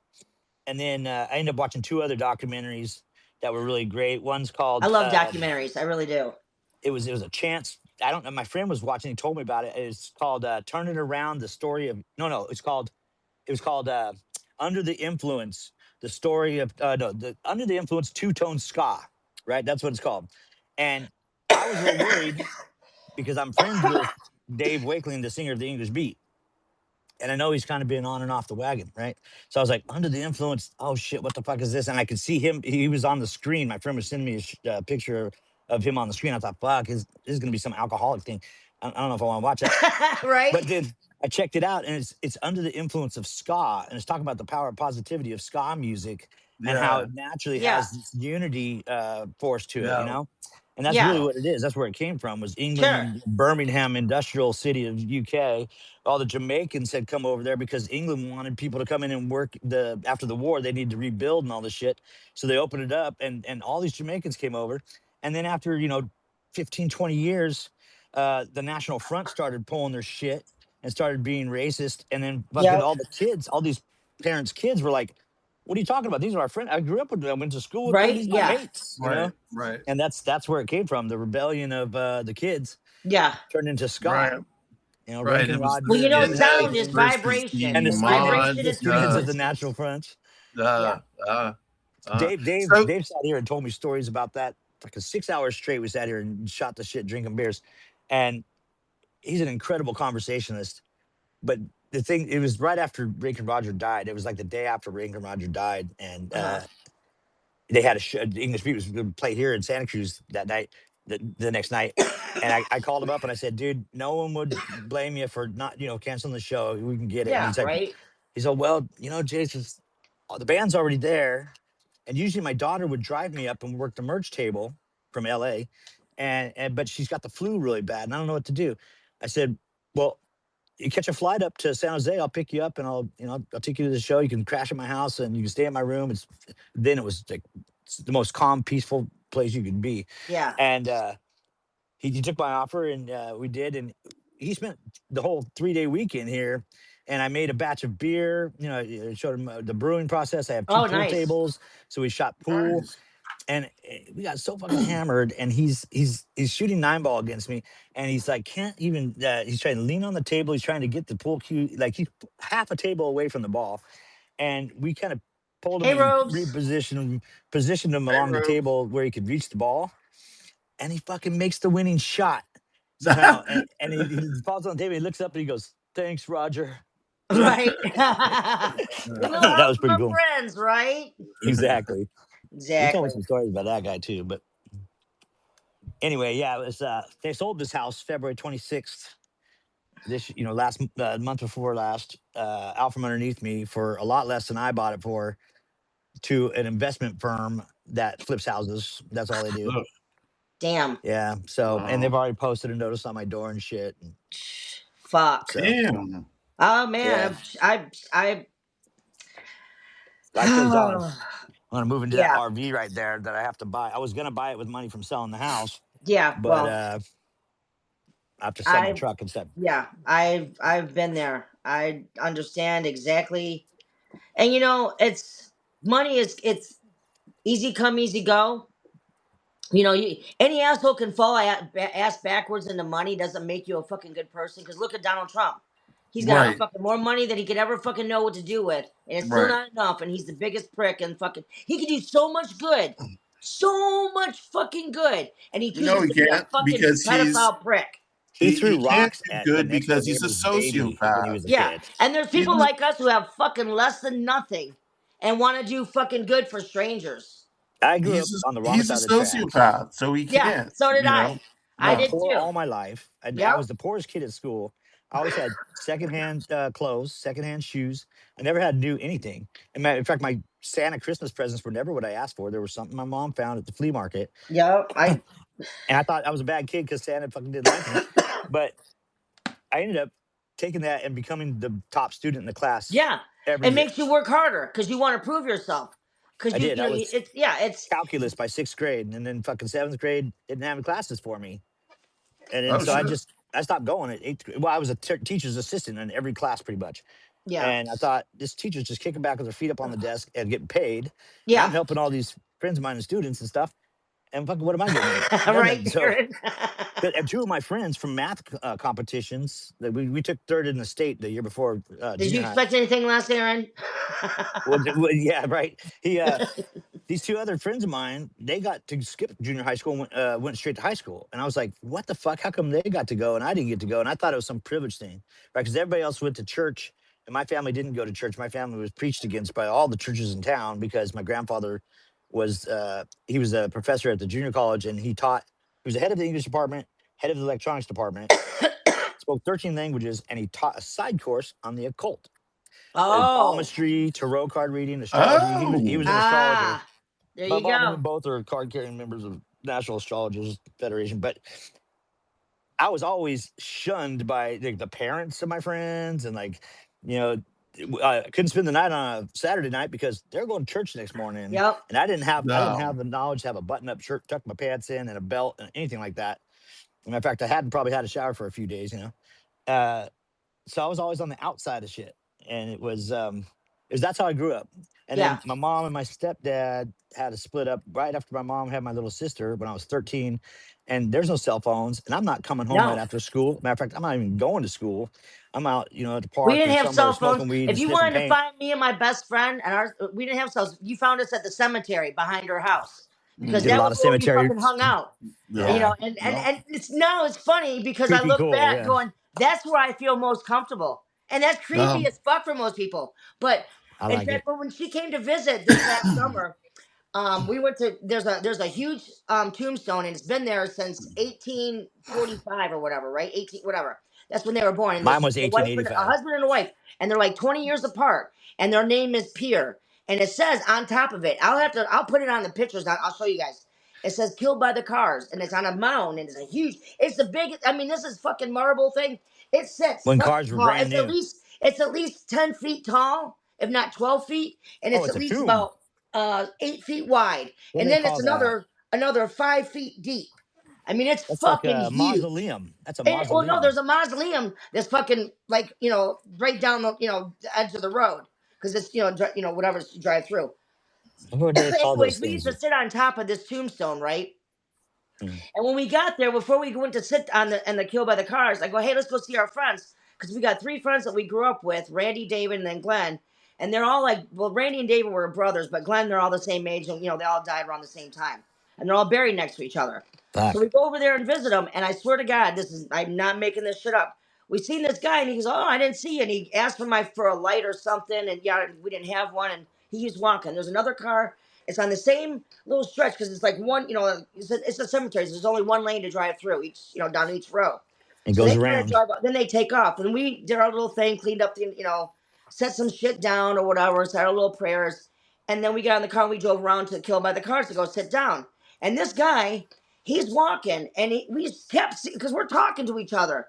And then I ended up watching two other documentaries that were really great. One's I called love documentaries. I really do. it was a chance. I don't know. My friend was watching. He told me about it. It's called "Turn It Around." The story of no. It was called "Under the Influence." The story of no, the Under the Influence two tone ska. Right, that's what it's called. And I was a little worried because I'm friends with Dave Wakeling, the singer of the English Beat. And I know he's kind of been on and off the wagon, right? So I was like, under the influence. Oh shit, what the fuck is this? And I could see him. He was on the screen. My friend was sending me a picture of him on the screen. I thought, fuck, this is gonna be some alcoholic thing. I don't know if I want to watch that. But Right? then I checked it out, and it's under the influence of ska, and it's talking about the power of positivity of ska music and how Yeah, it naturally Yeah. has this unity force to it, you yeah, know. And that's Yeah. really what it is. That's where it came from. Was England Sure. and Birmingham, industrial city of UK. All the Jamaicans had come over there because England wanted people to come in and work after the war. They needed to rebuild and all this shit. So they opened it up, and all these Jamaicans came over. And then after 15, 20 years, the National Front started pulling their shit and started being racist. And then fucking Yep. all the kids, all these parents' kids were like, "What are you talking about? These are our friends. I grew up with them. I went to school with them. Right? These are my Yeah. right, right, And that's where it came from. The rebellion of the kids Yeah. turned into ska. right, right. Rankin It was the Well, Roger skinheads sound is versus the and vibration, the and skinheads, vibration the mods. is skinheads of the frequency. Natural Fronts. Yeah. Uh, uh, Dave, Dave, so Dave sat here and told me stories about that. Like a 6 hours straight, we sat here and shot the shit, drinking beers, and he's an incredible conversationalist. But the thing, it was right after Rankin Roger died. It was like the day after Rankin Roger died, and Uh-huh. they had a show, the English Beat was going to play here in Santa Cruz that night, the next night. And I called him up and I said, dude, no one would blame you for not, canceling the show. We can get it. And Yeah, right? he said, well, Jason, the band's already there. And usually my daughter would drive me up and work the merch table from LA. But she's got the flu really bad and I don't know what to do. I said, well, you catch a flight up to San Jose, I'll pick you up and I'll take you to the show. You can crash at my house and you can stay in my room. Then it was like the most calm, peaceful place you could be. Yeah. And he took my offer and we did. And he spent the whole 3-day weekend here. and I made a batch of beer. You know, I showed him the brewing process. I have two Oh, pool nice. tables, so we shot pool, Nice. and we got so fucking hammered. And he's shooting 9 ball against me, and he's like can't even. He's trying to lean on the table. He's trying to get the pool cue. Like he's half a table away from the ball, and we kind of pulled him Hey, and Robes. positioned him Hey, along the Rube. table where he could reach the ball, and he fucking makes the winning shot somehow. And he falls on the table. He looks up and he goes, "Thanks, Roger." Right. A little That help was from pretty our cool. friends, right? Exactly. He told me Exactly. some stories about that guy too. But anyway, yeah, it was. They sold this house February 26th. This, last month before last, out from underneath me for a lot less than I bought it for, to an investment firm that flips houses. That's all they do. Look, Damn. Yeah. So, and they've wow. already posted a notice on my door and shit. And Fuck. so, Damn. Oh man, yeah, I life goes on. I'm gonna move into that yeah, RV right there that I have to buy. I was gonna buy it with money from selling the house, yeah. but Well, I have to sell my I truck instead. yeah, I've been there. I understand exactly. And it's money is it's easy come, easy go. Any asshole can fall ass backwards into money. Doesn't make you a fucking good person. Because look at Donald Trump. He's got Right. fucking more money than he could ever fucking know what to do with, and it's still Right. not enough. And he's the biggest prick. And fucking, he could do so much good, so much fucking good, and he No, chooses he to be a can't fucking because pedophile prick. He threw he can't rocks do at the good next door because he's a neighbor's baby when he sociopath. was a Yeah, kid. and there's He's people a, like us who have fucking less than nothing, and want to do fucking good for strangers. I grew up on the wrong he's side of the a tracks. sociopath, so he Yeah, can't. so did You I. know. I Been No. did poor too. all my life. I Yep. was the poorest kid at school. I always had secondhand clothes, secondhand shoes. I never had to do anything. In fact, my Santa Christmas presents were never what I asked for. There was something my mom found at the flea market, Yep. and I thought I was a bad kid because Santa fucking didn't like me. But I ended up taking that and becoming the top student in the class Yeah, every it year. makes you work harder because you want to prove yourself. Because I did. I was it's calculus by 6th grade, and then fucking 7th grade didn't have any classes for me. And then Oh so shit. I stopped going at 8th grade. Well, I was a teacher's assistant in every class pretty much. yeah, And I thought this teacher's just kicking back with her feet up on the desk and getting paid. And I'm yeah, helping all these friends of mine and students and stuff. And fucking, what am I getting? right, Nothing. So, Darren. and two of my friends from math competitions that we took third in the state the year before Did you junior high. expect anything less, Aaron? Yeah, right. These two other friends of mine, they got to skip junior high school and went straight to high school. And I was like, what the fuck? How come they got to go and I didn't get to go? And I thought it was some privilege thing, right? Because everybody else went to church and my family didn't go to church. My family was preached against by all the churches in town because my grandfather he was a professor at the junior college and he was the head of the English department, head of the electronics department, spoke 13 languages, and he taught a side course on the occult. Oh, Palmistry, tarot card reading, astrology. He was Oh. an astrologer. there My you mom and go. him both are card carrying members of National Astrologers Federation, but I was always shunned by the parents of my friends, and I couldn't spend the night on a Saturday night because they're going to church the next morning, Yep. and I didn't have No. the knowledge to have a button up shirt, tuck my pants in, and a belt, and anything like that. Matter of fact, I hadn't probably had a shower for a few days, Uh, so I was always on the outside of shit, and that's how I grew up. And Yeah. then my mom and my stepdad had a split up right after my mom had my little sister when I was 13. And there's no cell phones, and I'm not coming home right No. after school. Matter of fact, I'm not even going to school. I'm out, at the We park didn't or have somewhere cell phones. smoking weed If and you sniffing wanted to paint. find me and my best friend, we didn't have cells. You found us at the cemetery behind her house because Did a Mm. that lot was of where we cemetery. fucking hung out. Yeah. Yeah, No. And it's funny because I creepy look cool. back Yeah, going, that's where I feel most comfortable. And that's creepy No. as fuck for most people. But I in like it. fact, when she came to visit this past summer, we went to there's a huge tombstone and it's been there since 1845 or whatever, right? 18 whatever. That's when they were born. And Mine there's was a a 1885. husband and a wife, and they're like 20 years apart, and their name is Pierre. And it says on top of it, I'll put it on the pictures. I'll show you guys. It says killed by the cars, and it's on a mound, and it's the biggest. I mean, this is fucking marble thing. It sits When fucking cars were tall. brand new. It's at least 10 feet tall, if not 12 feet, and Oh, it's it's at a least tomb. about 8 feet wide, What do and they then it's call that? another 5 feet deep. I mean, it's That's like fucking a huge. mausoleum. That's a And well, no, mausoleum. there's a mausoleum that's fucking like right down the edge of the road because it's whatever you drive through. What do they call those Anyways, we used things? to sit on top of this tombstone, right? Hmm. And when we got there, before we went to sit on the kill by the cars, I go, hey, let's go see our friends because we got three friends that we grew up with: Randy, David, and then Glenn. And they're all like, well, Randy and David were brothers, but Glenn, they're all the same age, and they all died around the same time, and they're all buried next to each other. So Fuck. we go over there and visit them, and I swear to God, I'm not making this shit up. We seen this guy, and he goes, oh, I didn't see you. And he asked for a light or something, and yeah, we didn't have one, and he's walking. There's another car. It's on the same little stretch because it's like one, it's a cemetery. So there's only one lane to drive through down each row. It So goes they kind of around. drive up, then they take off, and we did our little thing, cleaned up set some shit down or whatever, said our little prayers, and then we got in the car and we drove around to Kill by the Cars to go sit down. And this guy, he's walking, and we just kept because we're talking to each other.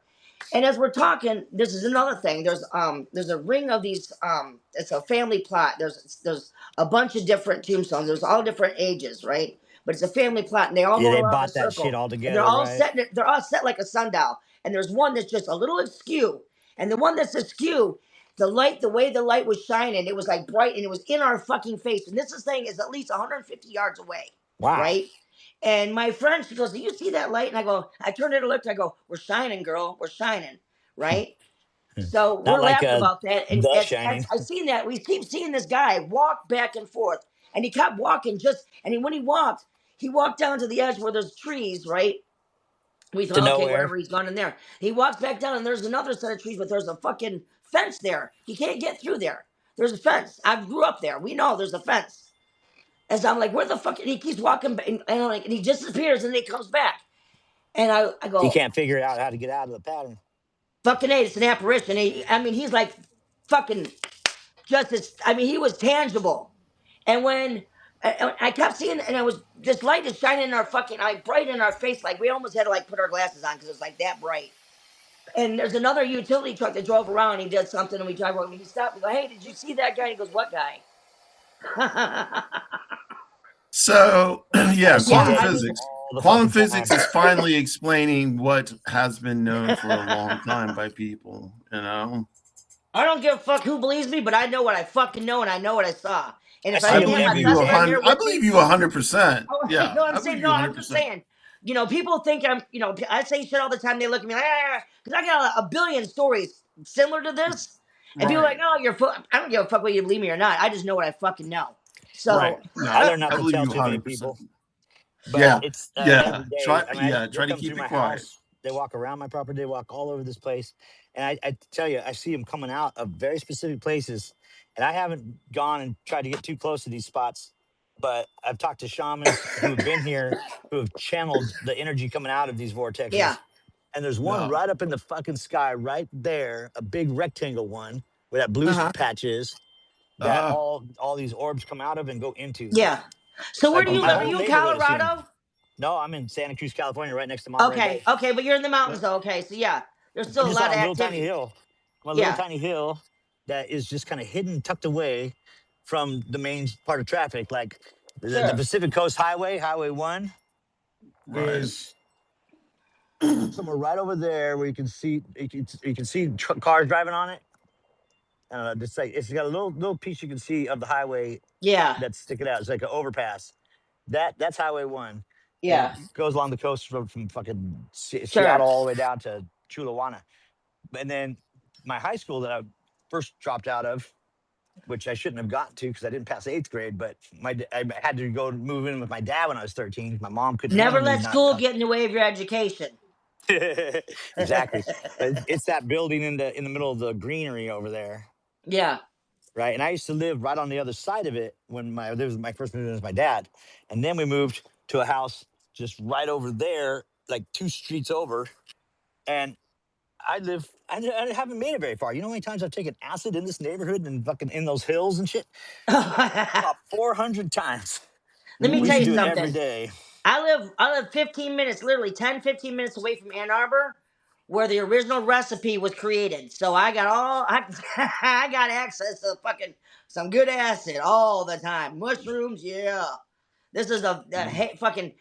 And as we're talking, this is another thing. There's a ring of these it's a family plot. There's a bunch of different tombstones. There's all different ages, right? But it's a family plot, and they all Yeah, go they around a bought that shit circle, all and they're together, all right? set. They're all set like a sundial, and there's one that's just a little askew, and the one that's askew, the way the light was shining, it was like bright, and it was in our fucking face. And this thing is at least 150 yards away, Wow. right? And my friend, she goes, "Do you see that light?" And I go, I turned it and looked. I go, "We're shining, girl. We're shining, right?" So Not we're like laughing about that. And The as Shining. I seen that, we keep seeing this guy walk back and forth. And he kept walking when he walked down to the edge where there's trees, right? We To thought, okay, nowhere. whatever, he's gone in there. He walks back down and there's another set of trees, but there's a fucking fence there. He can't get through there. There's a fence. I grew up there. We know there's a fence. As I'm like, where the fuck? And he keeps walking, and he disappears, and then he comes back. And I He go, can't figure out how to get out of the pattern. fucking A, it's an apparition. He's like fucking he was tangible. And when I kept seeing, and it was this light is shining in our fucking eye, bright in our face, like we almost had to like put our glasses on because it was like that bright. And there's another utility truck that drove around. He did something, and we drive over. And he stopped. We go, "Hey, did you see that guy?" He goes, "What guy?" So yeah, And yeah, See, quantum that I is mean, physics. all the Quantum fucking physics time. is finally explaining what has been known for a long time by people. I don't give a fuck who believes me, but I know what I fucking know, and I know what I saw. And I if I I see didn't him have my believe every you best a friend day. there hundred. I with believe me, you 100%. oh, you Yeah, know what I'm I believe saying? you No, I'm just 100%. saying. People think I say shit all the time. They look at me like, because I got a billion stories similar to this. And people are like, Right, oh, you're full. I don't give a fuck whether you believe me or not. I just know what I fucking know. right. So, I No, learned not I to believe tell you too many 100%. people, but Yeah, it's yeah. every day. I mean, Try they to come through keep it my quiet. house. They walk around my property. They walk all over this place, and I tell you, I see them coming out of very specific places. And I haven't gone and tried to get too close to these spots, but I've talked to shamans who have been here, who have channeled the energy coming out of these yeah. vortexes. And there's one No. right up in the fucking sky, right there, a big rectangle one where that Uh blue huh. patch is, that Uh, all these orbs come out of and go into. Yeah. So where Like do you my live? Are okay. whole you in neighborhood has seen them. Colorado? No, I'm in Santa Cruz, California, right next to Monterey Okay. Bay. Okay, but you're in the Uh, mountains, though. Okay, so yeah, there's I'm still a just lot on of a little tiny activity. hill. I'm on a little Yeah. tiny hill that is just kind of hidden, tucked away from the main part of traffic. Like the Sure. Pacific Coast Highway, Highway 1, right. is somewhere right over there where you can see cars driving on it. Just like it's got a little piece you can see of the highway Yeah. that's sticking out. It's like an overpass. That's Highway 1, and it Yeah. goes along the coast from fucking Sure. Seattle all the way down to Chulawana. And then my high school that I first dropped out of, which I shouldn't have gotten to because I didn't pass eighth grade, but I had to go move in with my dad when I was 13. My mom couldn't Never handle me let not school get in the way of your education. exactly. But it's that building in the middle of the greenery over there, Yeah. right? And I used to live right on the other side of it when this was my first move with my dad, and then we moved to a house just right over there, like two streets over, and I haven't made it very far. You know how many times I've taken acid in this neighborhood and fucking in those hills and shit? Let About 400 times. me We used tell to you do it Ooh. every something. day. I live 15 minutes, literally 10, 15 minutes away from Ann Arbor, where the original recipe was created. So I got access to fucking some good acid all the time. Mushrooms, yeah. This is fucking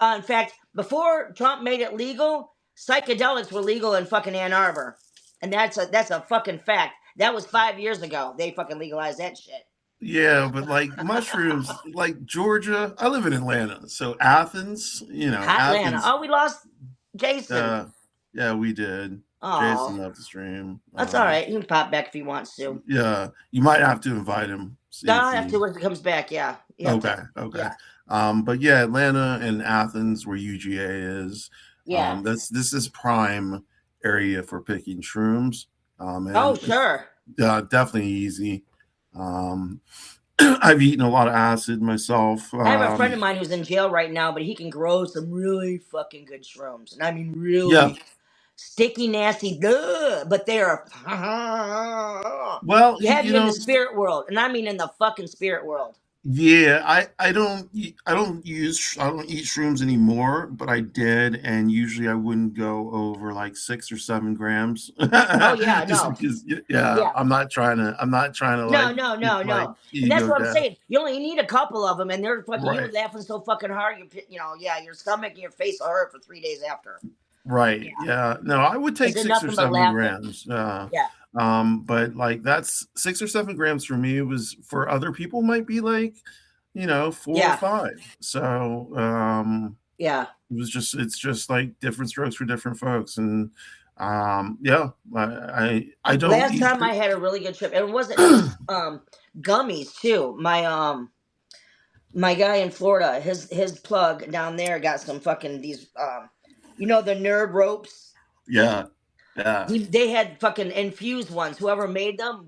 In fact, before Trump made it legal, psychedelics were legal in fucking Ann Arbor, and that's a fucking fact. That was 5 years ago. They fucking legalized that shit. Yeah, but like mushrooms, like Georgia, I live in Atlanta, so Athens, Hotlanta. Athens. Oh, we lost Jason. Uh, yeah, we did. Jason Oh, left the stream. that's all right. He can pop back if he wants to. Yeah, you might have to invite him. See if I'll have he. to when he comes back. Yeah, you have to. Okay, okay. Yeah, But yeah, Atlanta and Athens, where UGA is, yeah. this is prime area for picking shrooms. Oh, And it's sure. definitely easy. Um, I've eaten a lot of acid myself. I have a friend of mine who's in jail right now, but he can grow some really fucking good shrooms, and I mean Yeah. really sticky, nasty. Ugh, but they are. Well, You have you in the spirit world, and I mean in the fucking spirit world. yeah, I don't eat shrooms anymore, but I did, and usually I wouldn't go over like 6 or 7 grams, Oh yeah, just no, because yeah, yeah. I'm not trying to No, like no, get no, my no. And that's ego what I'm down. saying. You only need a couple of them, and they're fucking. You Right, laughing so fucking hard, yeah, your stomach and your face will hurt for 3 days after. right, Yeah, yeah. No, I would because take they're six or nothing but seven laughing. grams. Yeah, But like that's 6 or 7 grams for me was for other people might be like, 4 or 5. So yeah. it's just like different strokes for different folks. And yeah, I don't Last eat. time I had a really good trip, and it was gummies too. My guy in Florida, his plug down there got some fucking these the nerd ropes. Yeah, yeah. They had fucking infused ones. Whoever made them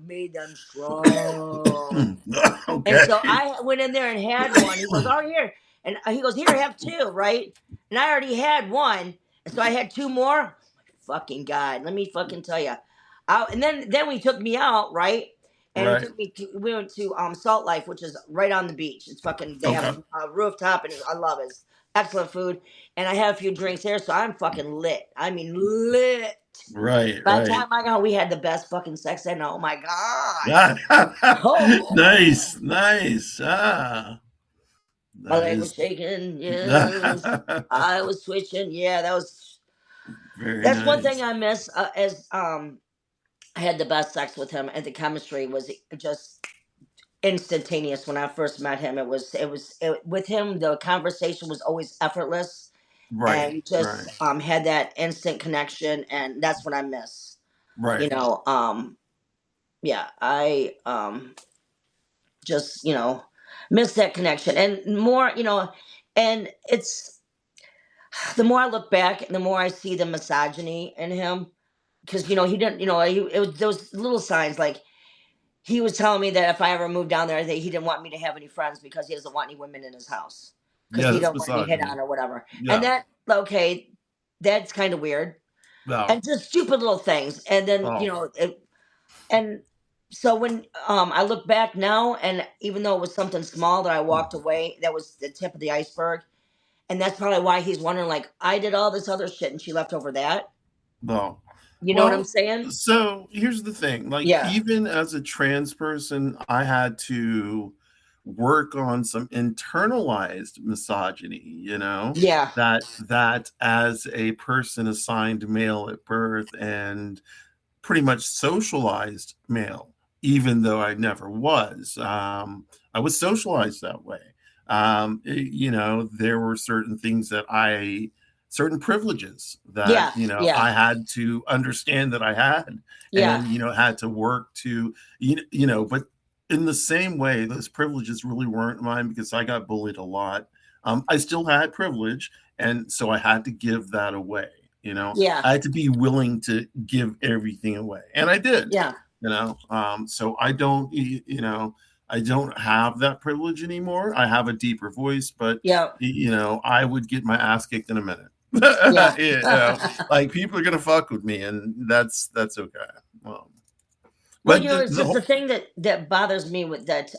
strong. And Okay. so I went in there and had one. He goes, "Oh, here," and he goes, "Here, have two, right?" And I already had one, and so I had two more. Oh my fucking god, let me fucking tell you. And then we took me out, right? And he Right. took me to we went to Salt Life, which is right on the beach. It's fucking they have Okay. a rooftop, and I love it. It's excellent food, and I had a few drinks there, so I'm fucking lit. I mean lit. Right, By the right. time I got home, we had the best fucking sex, and oh my god. Oh, Nice, nice. my That leg was is shaking. Yes, I was twitching. Yeah, very that's one thing nice. I miss. As I had the best sex with him, and the chemistry was just instantaneous. When I first met him, with him. The conversation was always effortless, and Right, we right, just had that instant connection, and that's what I miss. You right, know, yeah, I just miss that connection and more. And it's the more I look back, the more I see the misogyny in him. Because he didn't, it was those little signs like he was telling me that if I ever moved down there, that he didn't want me to have any friends because he doesn't want any women in his house because yeah, he that's don't want to be hit misogyny. on or whatever. And Yeah. that okay, that's kind of weird No. and just stupid little things. And then Oh, and so when I look back now, and even though it was something small that I walked away, that was the tip of the iceberg. And that's probably why he's wondering, like, I did all this other shit and she left over that. no. You know what I'm Well, saying? so here's the thing. Like, Yeah. even as a trans person, I had to work on some internalized misogyny, Yeah. that as a person assigned male at birth and pretty much socialized male, even though I never was. I was socialized that way. There were certain things certain privileges that, Yeah. Yeah. I had to understand that I had Yeah. and, had to work to, but in the same way, those privileges really weren't mine because I got bullied a lot. I still had privilege. And so I had to give that away. Yeah. I had to be willing to give everything away, and I did. Yeah. So I don't have that privilege anymore. I have a deeper voice, but Yeah. I would get my ass kicked in a minute. Yeah. Like people are gonna fuck with me, and that's okay. Well, Well, but it's the just the whole thing that bothers me with that.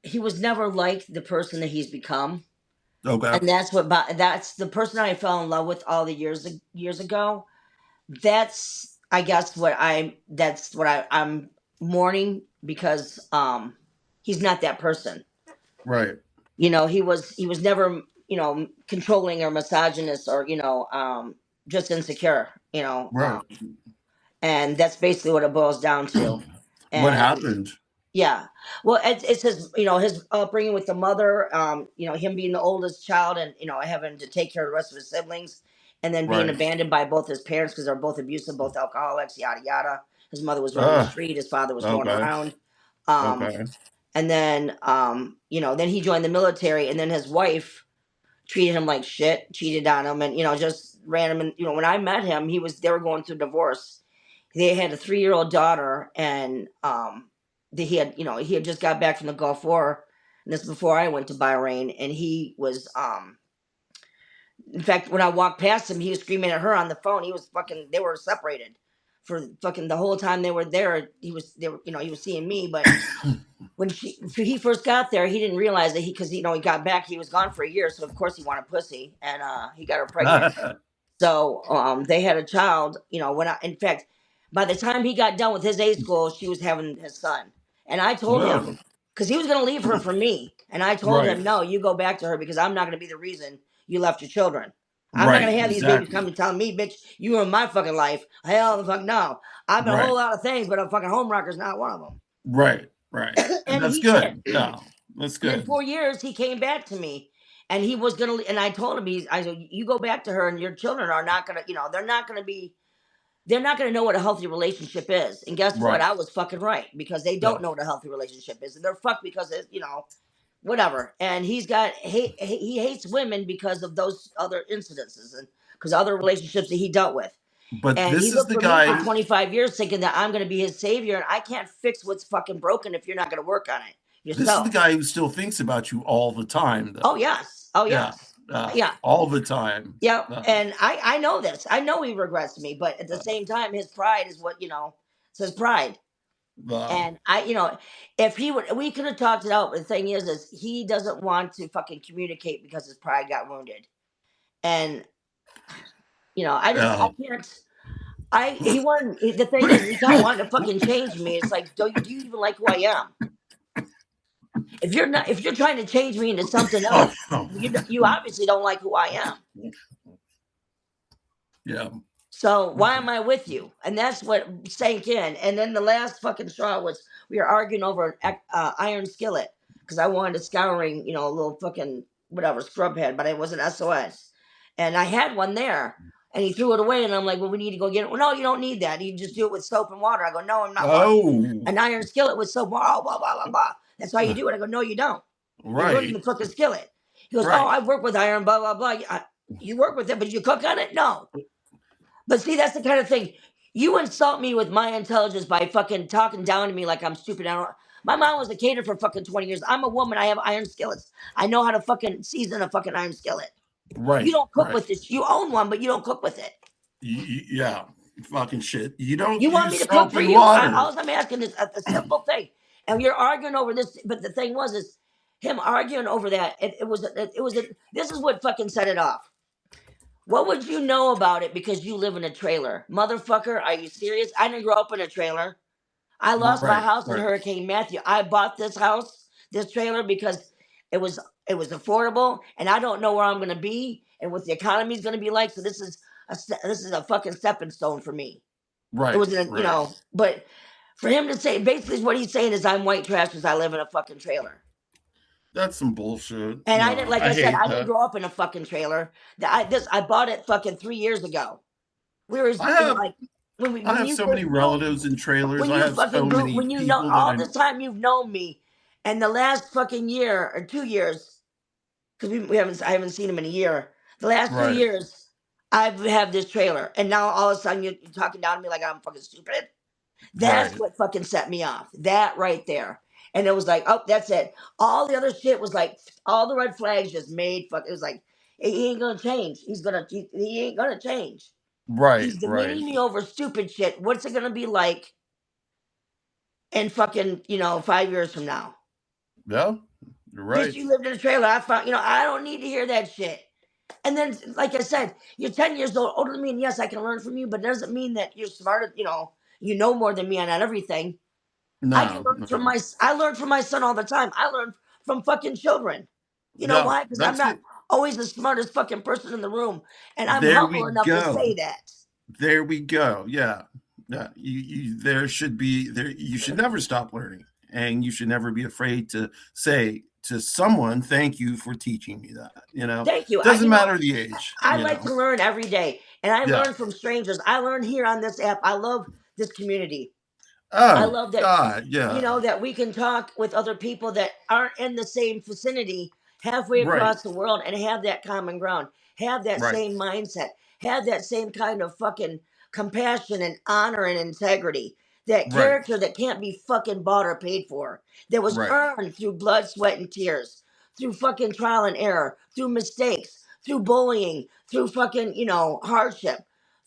He was never like the person that he's become, okay, and that's the person I fell in love with all the years ago. I guess I'm mourning because he's not that person. right, He was never controlling or misogynist or just insecure. Right. And that's basically what it boils down to. What And happened? yeah, well, it's his upbringing with the mother. Him being the oldest child, and having to take care of the rest of his siblings, and then being Right. abandoned by both his parents because they're both abusive, both alcoholics, yada yada. His mother was running the Ah, street. His father was going okay. around. Um, Okay. and then then he joined the military, and then his wife treated him like shit, cheated on him, and just ran him. And when I met him, they were going through divorce. They had a 3-year-old daughter, and he had just got back from the Gulf War, and this is before I went to Bahrain, and he was in fact, when I walked past him, he was screaming at her on the phone. He was fucking. They were separated for fucking the whole time they were there. He was seeing me, but when he first got there, he didn't realize that because he got back, he was gone for a year, so of course he wanted pussy, and he got her pregnant. So they had a child. In fact, by the time he got done with his A school, she was having his son, and I told him No. because he was going to leave her for me, and I told Right. him, no, you go back to her because I'm not going to be the reason you left your children. I'm not Right. going to have these babies Exactly. come and tell me, bitch, you ruined my fucking life. Hell the fuck no. I've been a whole Right. lot of things, but a fucking home wrecker's not one of them. Right. Right. And And that's he did. good. Yeah. That's And in good. 4 years, he came back to me, and he was gonna. And I told him, I said, you go back to her, and your children are not gonna, they're not gonna know what a healthy relationship is. And guess what? Right. I was fucking right because they Yeah. don't know what a healthy relationship is, and they're fucked because whatever. And he hates women because of those other incidences and because other relationships that he dealt with. But And he this is looked the for me for guy. 25 years thinking that I'm going to be his savior, and I can't fix what's fucking broken if you're not going to work on it This is the yourself. guy who still thinks about you all the time, Oh, though. yes. Oh, Yeah. yes. Yeah. All the time. Yeah. And I know this. I know he regrets me, but at the Uh, same time, his pride is what, it's his pride. uh, And if he would, we could have talked it out. But the thing is he doesn't want to fucking communicate because his pride got wounded. And, I yeah. can't. The thing is, he kept wanting to fucking change me. It's like, do you even like who I am? If you're trying to change me into something else, you obviously don't like who I am. Yeah. So why am I with you? And that's what sank in. And then the last fucking straw was we were arguing over an iron skillet because I wanted a scouring, a little fucking whatever scrub head, but it was an SOS. And I had one there, and he threw it away. And I'm like, well, we need to go get it. Well, no, you don't need that. You just do it with soap and water. I go, no, I'm not washing Oh, an iron skillet with soap. Blah blah blah blah blah. That's how you do it. I go, no, you don't. You're ruining right. the fucking skillet. He goes, oh, Right. I work with iron. Blah blah blah. You work with it, but you cook on it? No. But see, that's the kind of thing. You insult me with my intelligence by fucking talking down to me like I'm stupid. My mom was a caterer for fucking 20 years. I'm a woman. I have iron skillets. I know how to fucking season a fucking iron skillet. You Right. don't cook Right. with this. You own one, but you don't cook with it. Yeah. Fucking shit. You don't You want me use to cook soap for and you? water. All I'm asking is a simple thing. And you're arguing over this. But the thing is him arguing over that. This is what fucking set it off. What would you know about it because you live in a trailer? Motherfucker, are you serious? I didn't grow up in a trailer. I lost my Right. house in Right. Hurricane Matthew. I bought this trailer because it was affordable, and I don't know where I'm going to be and what the economy is going to be like. So this is a fucking stepping stone for me. It Right. wasn't, Right. but for him to say basically what he's saying is I'm white trash because I live in a fucking trailer. That's some bullshit. And I didn't, No, like I I said, hate I didn't that. grow up in a fucking trailer. I bought it fucking 3 years ago. We were, I have like I when have you so many first grew, relatives in trailers. when I you have so fucking grew, many when you know people that all I. this time you've known me, and the last fucking year or 2 years, because I haven't seen him in a year. The last two Right. years, I've had this trailer, and now all of a sudden you're talking down to me like I'm fucking stupid. That's Right. what fucking set me off. That right there. And it was like, oh, that's it. All the other shit was like, all the red flags just made fuck. It was like, he ain't gonna change. He ain't gonna change. Right. He's Right. demeaning me over stupid shit. What's it gonna be like in fucking 5 years from now? Yeah. You're Bitch, right. you lived in a trailer. I found, I don't need to hear that shit. And then, like I said, you're 10 years older than me, and yes, I can learn from you, but it doesn't mean that you're smarter. You know more than me on everything. No. No. I learn from my son all the time. I learn from fucking children. You know Yeah. why? Because I'm That's not it. always the smartest fucking person in the room, and I'm There we humble enough to say go. that. There we go. Yeah. Yeah. There should be there. You should never stop learning, and you should never be afraid to say to someone, "Thank you for teaching me that." Thank you. Doesn't matter the age. I like to learn every day, and I Yeah. learn from strangers. I learn here on this app. I love this community. I Oh love that, God. Yeah. that we can talk with other people that aren't in the same vicinity halfway Right. across the world and have that common ground, have that Right. same mindset, have that same kind of fucking compassion and honor and integrity, that Right. character that can't be fucking bought or paid for, that was Right. earned through blood, sweat, and tears, through fucking trial and error, through mistakes, through bullying, through fucking, hardship,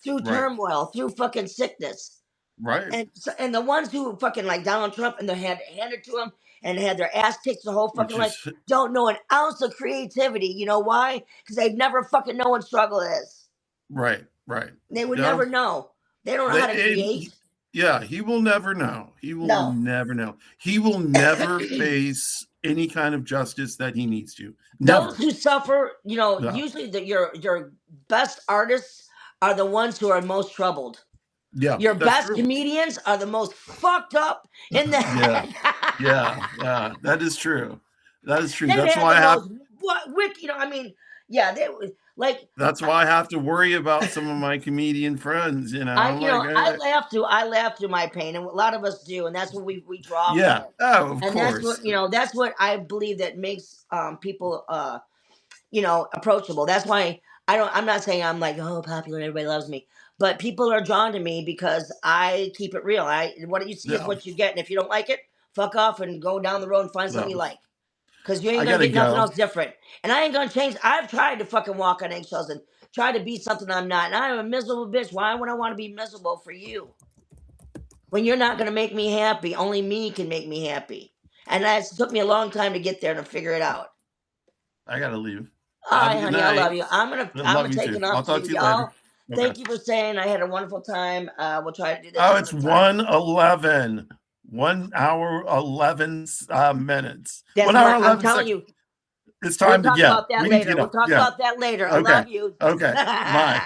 through Right. turmoil, through fucking sickness. Right. And the ones who fucking like Donald Trump and they had it handed to them and had their ass kicked the whole fucking Which life is don't know an ounce of creativity. You know why? Because they've never fucking know what struggle is. right. Right. They would Yeah. never know. They don't know how to create. Yeah. He will never know. He will No. never know. He will never face any kind of justice that he needs to. Never. Those who suffer, Yeah. usually your best artists are the ones who are most troubled. Yeah. Your That's best true. comedians are the most fucked up in the Yeah. head. Yeah. That is true. That is true. They That's had why the I have. most wicked. They was like. That's why I have to worry about some of my comedian friends. I'm like, I laugh through my pain, and a lot of us do, and that's what we draw yeah. from. Oh, of And course. that's what I believe that makes people approachable. That's why I'm not saying I'm like, oh, popular, everybody loves me, but people are drawn to me because I keep it real. What you see is Yeah. what you get, and if you don't like it, fuck off and go down the road and find something you No. like. Because you ain't I gonna gotta get nothing go. else different. And I ain't gonna change. I've tried to fucking walk on eggshells and try to be something I'm not. And I'm a miserable bitch. Why would I want to be miserable for you? When you're not gonna make me happy, only me can make me happy. And that took me a long time to get there and to figure it out. I gotta leave. All Have right, a good honey, I night. love you. I'm I gonna love you take too. it I'll off talk to to you later. y'all. Okay. Thank you for saying I had a wonderful time. We'll try to do this. Oh, it's another time. 1:11. 1 hour 11 minutes. That's 1 hour I'm 11 telling seconds. you. It's We'll time to talk about that we need to later. get We'll up. talk Yeah. about that later. I Okay. love you. Okay. Bye.